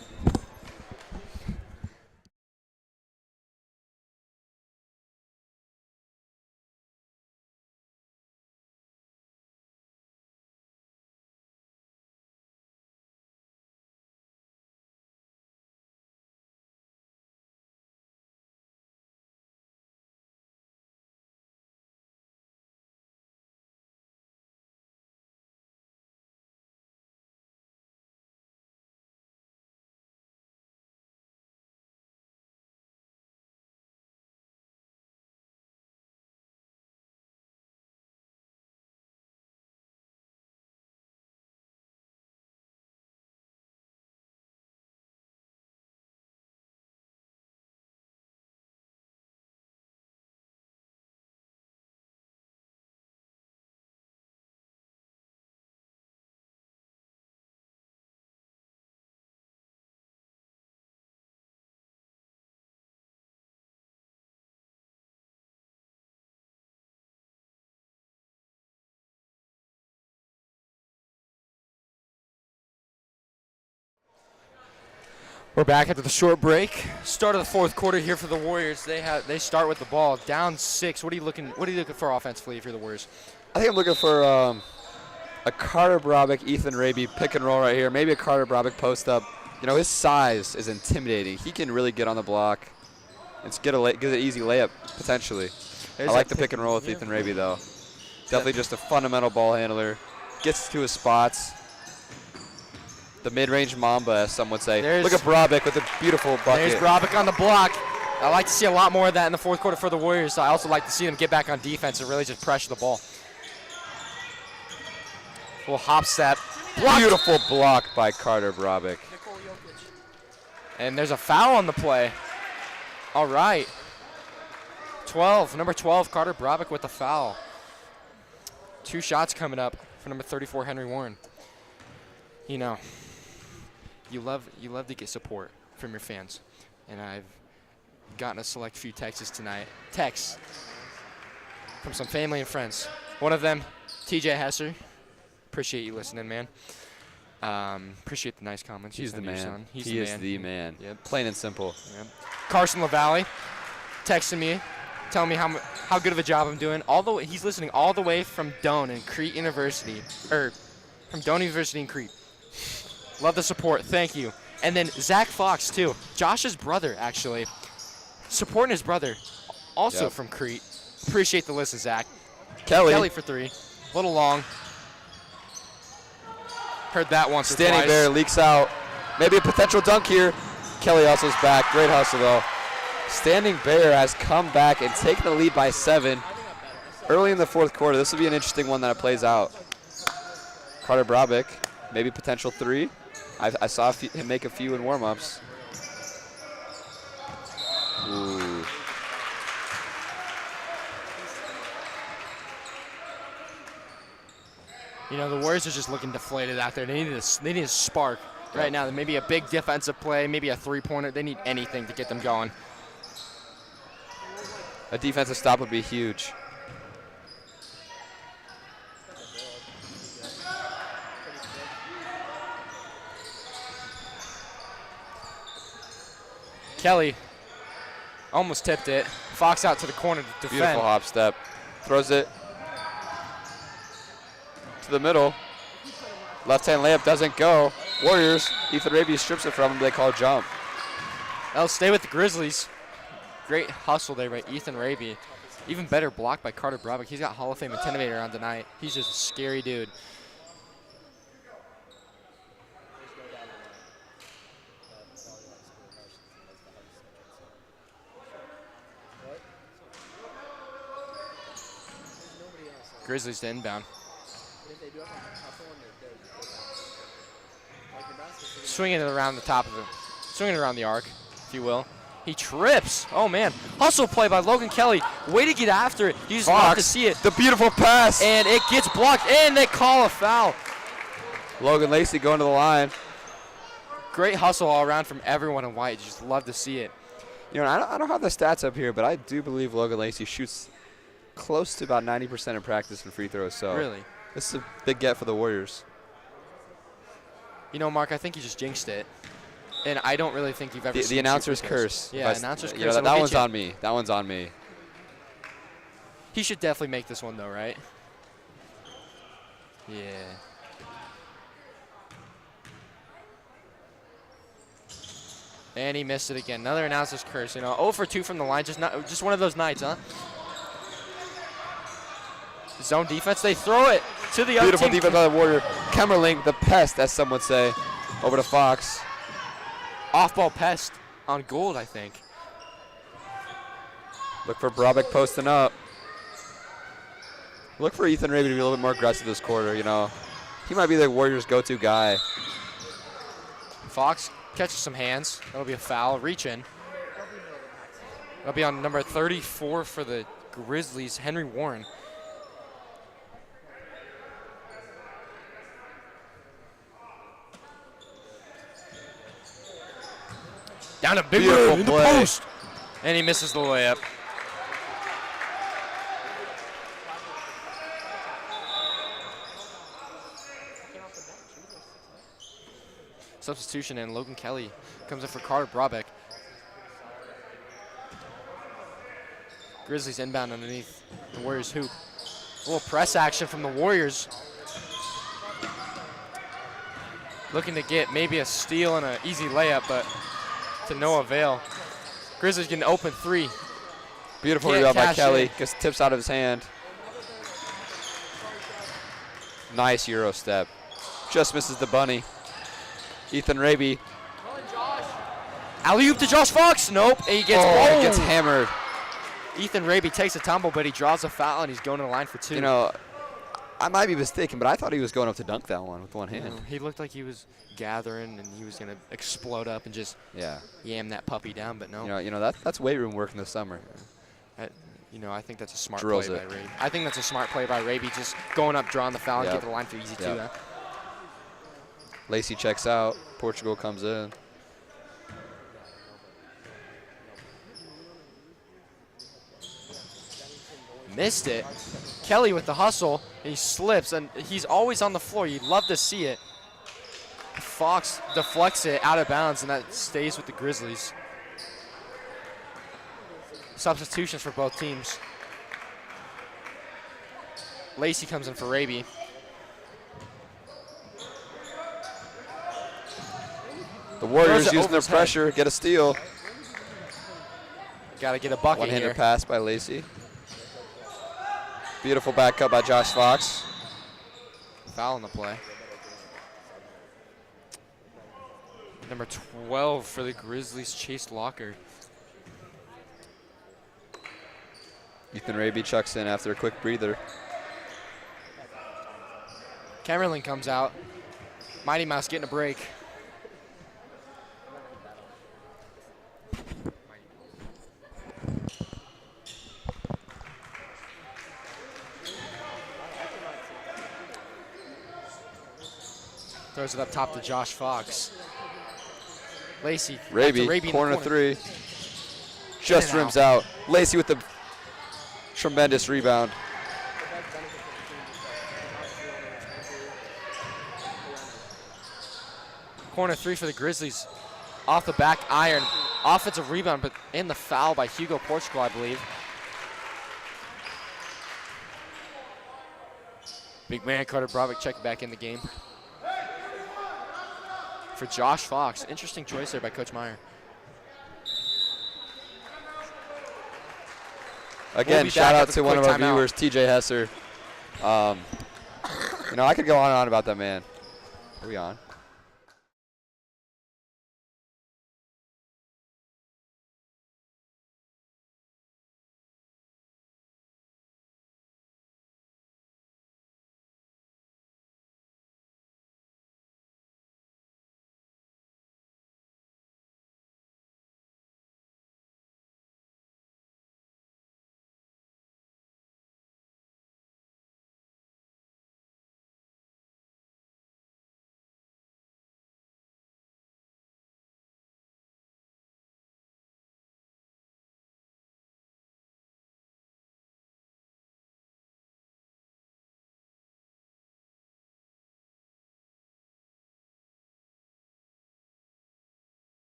We're back after the short break. Start of the fourth quarter here for the Warriors. They start with the ball down 6. What are you looking for offensively if you're the Warriors? I think I'm looking for a Carter Brabick, Ethan Raby pick and roll right here. Maybe a Carter Brabick post up. You know, his size is intimidating. He can really get on the block and get an easy layup potentially. I like the pick and roll with Ethan Raby though. Definitely just a fundamental ball handler. Gets to his spots. The mid-range Mamba, as some would say. Look at Brabick with a beautiful bucket. There's Brabick on the block. I like to see a lot more of that in the fourth quarter for the Warriors. I also like to see them get back on defense and really just pressure the ball. Little hop step. Blocked. Beautiful block by Carter Brabick. And there's a foul on the play. All right. Number 12, Carter Brabick with the foul. 2 shots coming up for number 34, Henry Warren. You know, you love to get support from your fans, and I've gotten a select few texts tonight. Texts from some family and friends. One of them, TJ Hesser. Appreciate you listening, man. Appreciate the nice comments. He's the man. Son. He is the man. Yep. Plain and simple. Yep. Carson LaValle texting me, telling me how good of a job I'm doing. He's listening all the way from Doane in Crete University, from Doane University in Crete. Love the support. Thank you. And then Zach Fox, too. Josh's brother, actually. Supporting his brother, also from Crete. Appreciate the listen, Zach. Kelly for 3. A little long. Heard that once or twice. Standing there, leaks out. Maybe a potential dunk here. Kelly hustles back. Great hustle, though. Standing Bear has come back and taken the lead by 7 early in the fourth quarter. This will be an interesting one that plays out. Carter Brabick, maybe potential 3. I saw him make a few in warm-ups. Ooh. You know, the Warriors are just looking deflated out there. They need a spark right now. Maybe a big defensive play, maybe a 3-pointer. They need anything to get them going. A defensive stop would be huge. Kelly almost tipped it. Fox out to the corner to defend. Beautiful hop step. Throws it to the middle. Left-hand layup doesn't go. Warriors, Ethan Raby strips it from him. They call jump. They'll stay with the Grizzlies. Great hustle there by Ethan Raby. Even better block by Carter Brabick. He's got Hall of Fame Intimidator on tonight. He's just a scary dude. Grizzlies to inbound. Swinging it around the top of it. Swinging it around the arc, if you will. He trips. Oh, man. Hustle play by Logan Kelly. Way to get after it. You just love to see it. The beautiful pass. And it gets blocked, and they call a foul. Logan Lacey going to the line. Great hustle all around from everyone in white. You just love to see it. You know, I don't have the stats up here, but I do believe Logan Lacey shoots close to about 90% in practice and free throws. So Really? This is a big get for the Warriors. You know, Mark, I think you just jinxed it. And I don't really think you've ever seen the announcer's curse. Yeah, announcer's curse. You know, that one's on me. That one's on me. He should definitely make this one, though, right? Yeah. And he missed it again. Another announcer's curse. You know, 0 for 2 from the line. Just one of those nights, huh? Zone defense. They throw it to the other Beautiful team. defense by the Warrior. Kemmerling, the pest, as some would say. Over to Fox. Off-ball pest on Gould, I think. Look for Brabick posting up. Look for Ethan Raby to be a little bit more aggressive this quarter, you know. He might be the Warriors' go-to guy. Fox catches some hands. That'll be a foul. Reach in. That'll be on number 34 for the Grizzlies, Henry Warren. Down a big one in the post. And he misses the layup. substitution, and Logan Kelly comes in for Carter Brabeck. Grizzlies inbound underneath the Warriors hoop. A little press action from the Warriors. Looking to get maybe a steal and an easy layup, but to no avail. Grizzlies getting an open three. Beautiful Can't rebound by cash Kelly. it. Gets tips out of his hand. Nice Euro step. Just misses the bunny. Ethan Raby. Alley-oop to Josh Fox. Nope. He gets, He gets hammered. Ethan Raby takes a tumble, but he draws a foul, and he's going to the line for 2. You know, I might be mistaken, but I thought he was going up to dunk that one with one hand. He looked like he was gathering, and he was going to explode up and just yam that puppy down, but no. You know that's weight room work in the summer. I think that's a smart Drills play it. by Raby. I think that's a smart play by Raby, just going up, drawing the foul, and Yep. get to the line for easy 2. Yep. Lacey checks out. Portugal comes in. Missed it. Kelly with the hustle. He slips, and he's always on the floor. You'd love to see it. Fox deflects it out of bounds, and that stays with the Grizzlies. Substitutions for both teams. Lacey comes in for Raby. The Warriors Throws it using over their his head. pressure, get a steal. Got to get a bucket One-handed here. pass by Lacey. Beautiful back cut by Josh Fox. Foul on the play. Number 12 for the Grizzlies, Chase Locker. Ethan Raby chucks in after a quick breather. Camerlin comes out. Mighty Mouse getting a break. Throws it up top to Josh Fox. Lacey. back to Raby, in the corner three. Just and rims out. Lacey with the tremendous rebound. Corner 3 for the Grizzlies. Off the back iron. Offensive rebound, but in the foul by Hugo Portugal, I believe. Big man Carter Brabeck checking back in the game. For Josh Fox. Interesting choice there by Coach Meyer. Again, be shout back out after to the one of quick our timeout. viewers, TJ Hesser. I could go on and on about that man. Are we on?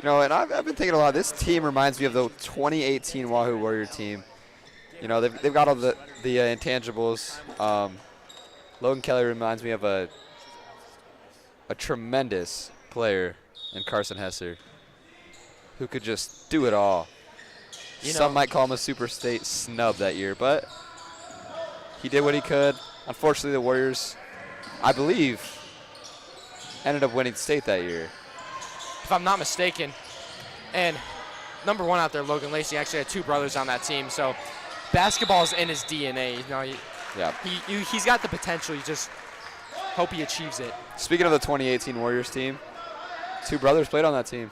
And I've been thinking a lot. This team reminds me of the 2018 Wahoo Warrior team. They've got all the intangibles. Logan Kelly reminds me of a tremendous player in Carson Hesser, who could just do it all. Some might call him a super state snub that year, but he did what he could. Unfortunately, the Warriors, I believe, ended up winning state that year. If I'm not mistaken. And number 1 out there, Logan Lacey, actually had 2 brothers on that team. So basketball is in his DNA. He's got the potential. You just hope he achieves it. Speaking of the 2018 Warriors team, 2 brothers played on that team.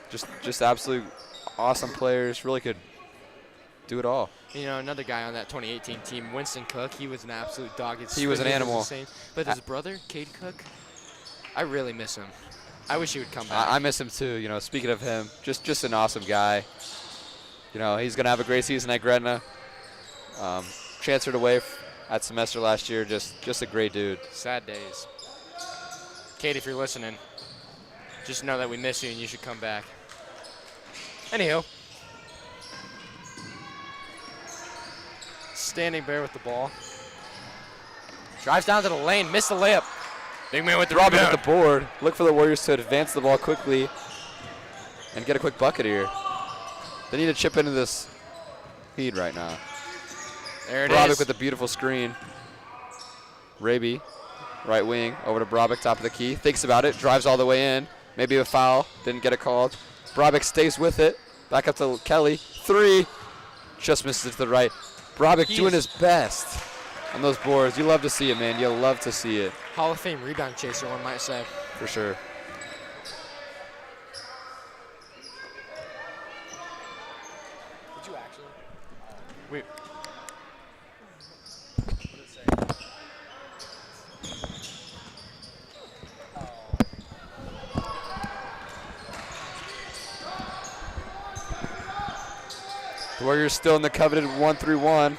Just absolute awesome players. Really could do it all. Another guy on that 2018 team, Winston Cook, he was an absolute dog. He was an animal. But his brother, Cade Cook, I really miss him. I wish he would come back. I miss him too. You know, speaking of him, just an awesome guy. You know, he's gonna have a great season at Gretna. Transferred away at semester last year. Just a great dude. Sad days. Kate, if you're listening, just know that we miss you and you should come back. Anywho. Standing Bear with the ball. Drives down to the lane, missed the layup. Big man with the Robin rebound. at the board. Look for the Warriors to advance the ball quickly and get a quick bucket here. They need to chip into this lead right now. There it Brabick is. with a beautiful screen. Raby, right wing, over to Brabick, top of the key. Thinks about it, drives all the way in. Maybe a foul, didn't get it called. Brabick stays with it. Back up to Kelly. 3, just misses it to the right. Brabick doing his best on those boards. You love to see it, man. You love to see it. Hall of Fame rebound chaser, one might say. For sure. Did you actually? Wait. The Warriors still in the coveted 1-3-1.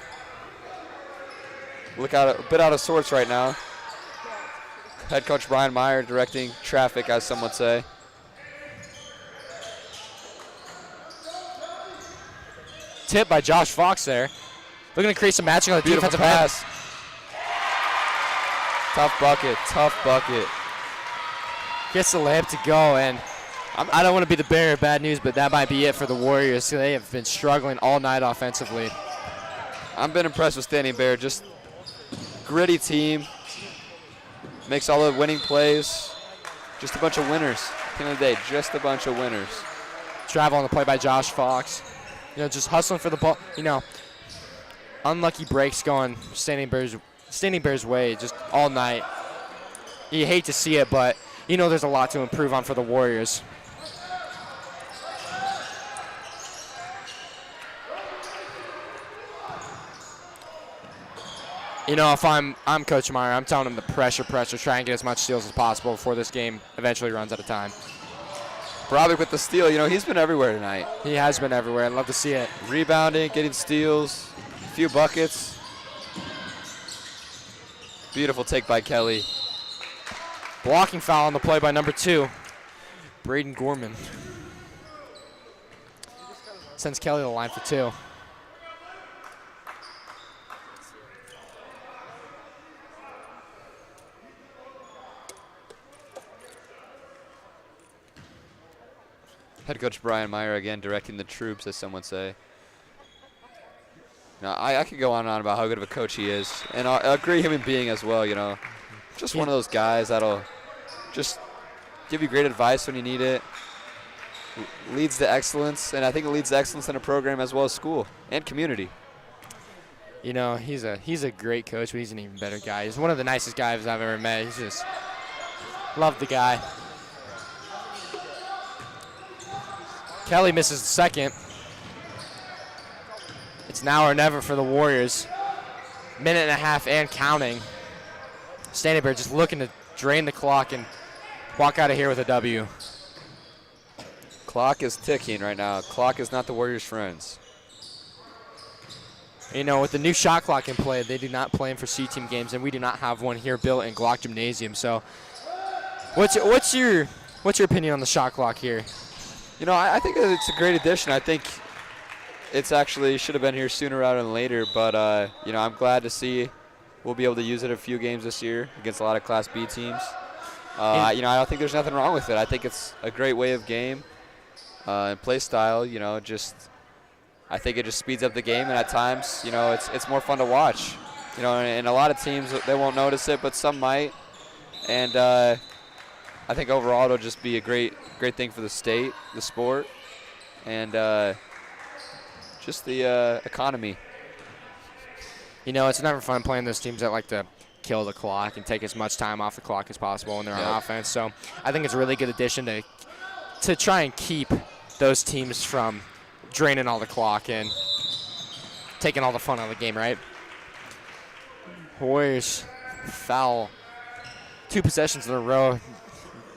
Look out, a bit out of sorts right now. Head coach Brian Meyer directing traffic, as some would say. Tip by Josh Fox there. Looking to create some matching on the Beautiful defensive end. pass. Tough bucket, tough bucket. Gets the layup to go, and I don't want to be the bearer of bad news, but that might be it for the Warriors. They have been struggling all night offensively. I've been impressed with Standing Bear. Just gritty team. Makes all the winning plays. Just a bunch of winners. At the end of the day, just a bunch of winners. Travel on the play by Josh Fox. You know, just hustling for the ball. You know, unlucky breaks going Standing Bear's way just all night. You hate to see it, but you know there's a lot to improve on for the Warriors. You know, if I'm Coach Meyer, I'm telling him to pressure, try and get as much steals as possible before this game eventually runs out of time. Brabick with the steal. You know, he's been everywhere tonight. He has been everywhere. I'd love to see it. Rebounding, getting steals, a few buckets. Beautiful take by Kelly. Blocking foul on the play by number 2, Braden Gorman. Sends Kelly to the line for 2. Head coach Brian Meyer again directing the troops, as some would say. Now, I could go on and on about how good of a coach he is, and a great human being as well, you know. Just one of those guys that'll just give you great advice when you need it. Leads to excellence, and I think it leads to excellence in a program as well as school and community. You know, he's a great coach, but he's an even better guy. He's one of the nicest guys I've ever met. He's just, love the guy. Kelly misses the second. It's now or never for the Warriors. Minute and a half and counting. Standing Bear just looking to drain the clock and walk out of here with a W. Clock is ticking right now. Clock is not the Warriors' friends. You know, with the new shot clock in play, they do not plan for C-team games, and we do not have one here built in Glock Gymnasium. So, what's your opinion on the shot clock here? You know, I think it's a great addition. I think it's actually should have been here sooner rather than later. But, you know, I'm glad to see we'll be able to use it a few games this year against a lot of Class B teams. You know, I don't think there's nothing wrong with it. I think it's a great way of game and play style. You know, I think it just speeds up the game, and at times, you know, it's more fun to watch. You know, and a lot of teams, they won't notice it, but some might. And I think overall it'll just be a great thing for the state, the sport, and just the economy. You know, it's never fun playing those teams that like to kill the clock and take as much time off the clock as possible when they're on offense. So I think it's a really good addition to try and keep those teams from draining all the clock and taking all the fun out of the game, right? Warriors foul 2 possessions in a row.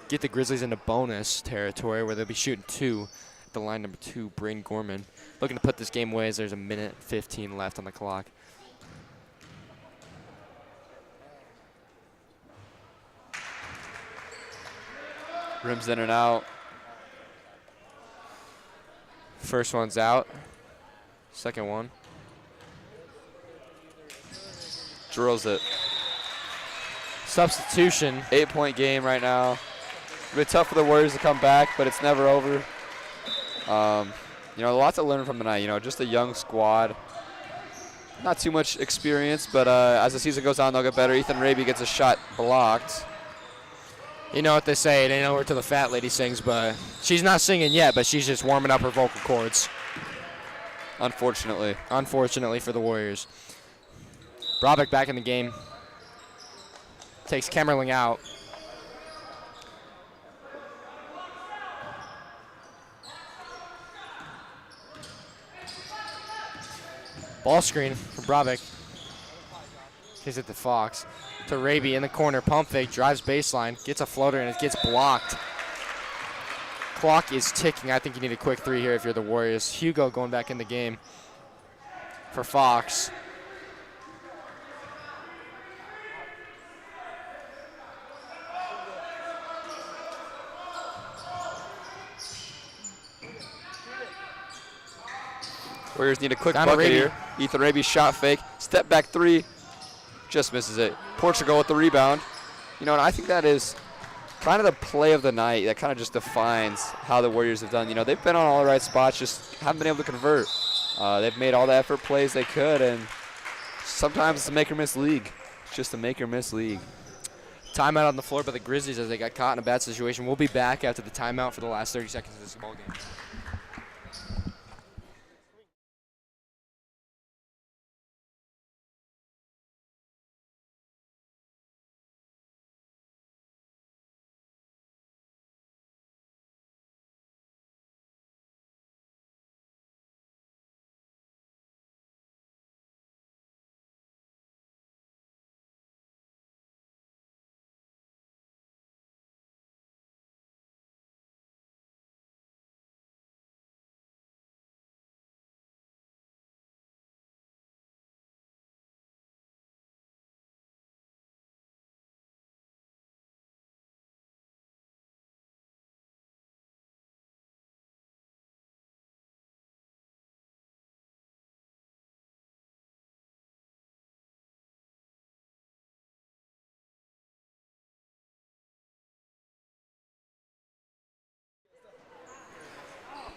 get the Grizzlies into bonus territory where they'll be shooting 2 at the line number 2, Braden Gorman. Looking to put this game away as there's a minute 15 left on the clock. Rims in and out. First one's out. Second one. Drills it. Substitution. 8-point game right now. It'll be tough for the Warriors to come back, but it's never over. You know, lots to learn from tonight. You know, just a young squad. Not too much experience, but as the season goes on, they'll get better. Ethan Raby gets a shot blocked. You know what they say, it ain't over till the fat lady sings, but she's not singing yet, but she's just warming up her vocal cords. Unfortunately. Unfortunately for the Warriors. Brabeck back in the game. Takes Kemmerling out. Ball screen for Brabeck. Gives it to Fox. To Raby in the corner. Pump fake. Drives baseline. Gets a floater and it gets blocked. Clock is ticking. I think you need a quick 3 here if you're the Warriors. Hugo going back in the game for Fox. Warriors need a quick Down to bucket Raby. here. Ethan Raby shot fake. Step back 3. Just misses it. Portugal with the rebound. You know, and I think that is kind of the play of the night. That kind of just defines how the Warriors have done. You know, they've been on all the right spots, just haven't been able to convert. They've made all the effort plays they could, and sometimes it's a make-or-miss league. It's just a make-or-miss league. Timeout on the floor by the Grizzlies as they got caught in a bad situation. We'll be back after the timeout for the last 30 seconds of this ball game.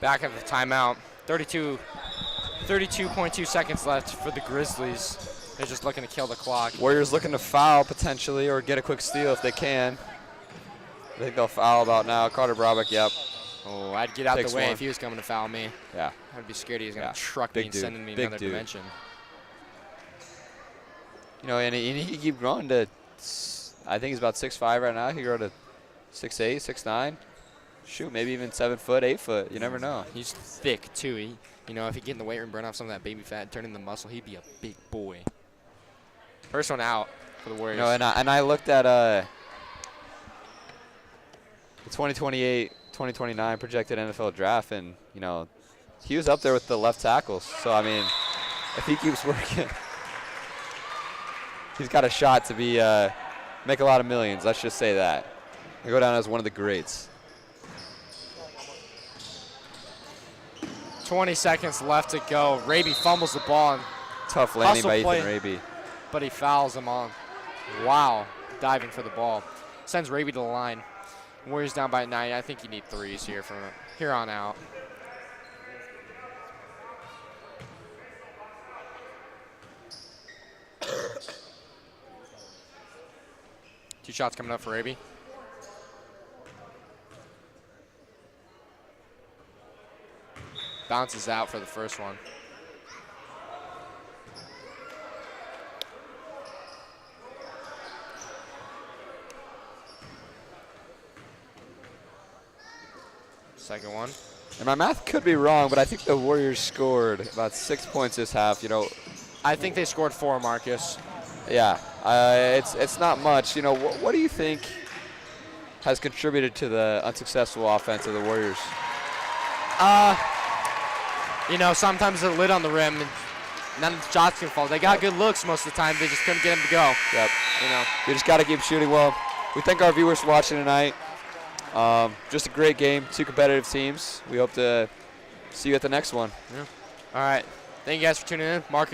Back at the timeout. 32.2 seconds left for the Grizzlies. They're just looking to kill the clock. Warriors looking to foul potentially or get a quick steal if they can. I think they'll foul about now. Carter Brabeck, yep. Oh, I'd get out Takes the way one. if he was coming to foul me. Yeah. I'd be scared he was going Yeah. to truck Big me and dude. send me Big another dude. dimension. You know, and he can keep growing to, I think he's about 6'5" right now. He can grow to 6'8", 6'9". Shoot, maybe even 7 foot, 8 foot. You never know. He's thick, too. You know, if he get in the weight room, burn off some of that baby fat, turn into muscle, he'd be a big boy. First one out for the Warriors. No, and I looked at the 2028, 2029 projected NFL draft, and, you know, he was up there with the left tackles. So, I mean, if he keeps working, he's got a shot to be make a lot of millions. Let's just say that. He'll go down as one of the greats. 20 seconds left to go. Raby fumbles the ball, Tough landing Hustle by play. Ethan Raby. but he fouls him on. Wow, diving for the ball. Sends Raby to the line. Warriors down by 9. I think you need 3s here from here on out. Two shots coming up for Raby. Bounces out for the first one. Second one. And my math could be wrong, but I think the Warriors scored about 6 points this half. You know, I think they scored 4, Marcus. yeah, it's not much. You know, what do you think has contributed to the unsuccessful offense of the Warriors? You know, sometimes they're lit on the rim, and none of the shots can fall. They got good looks most of the time. They just couldn't get them to go. Yep. You know. You just got to keep shooting well. We thank our viewers for watching tonight. Just a great game, 2 competitive teams. We hope to see you at the next one. Yeah. All right. Thank you guys for tuning in. Marcus.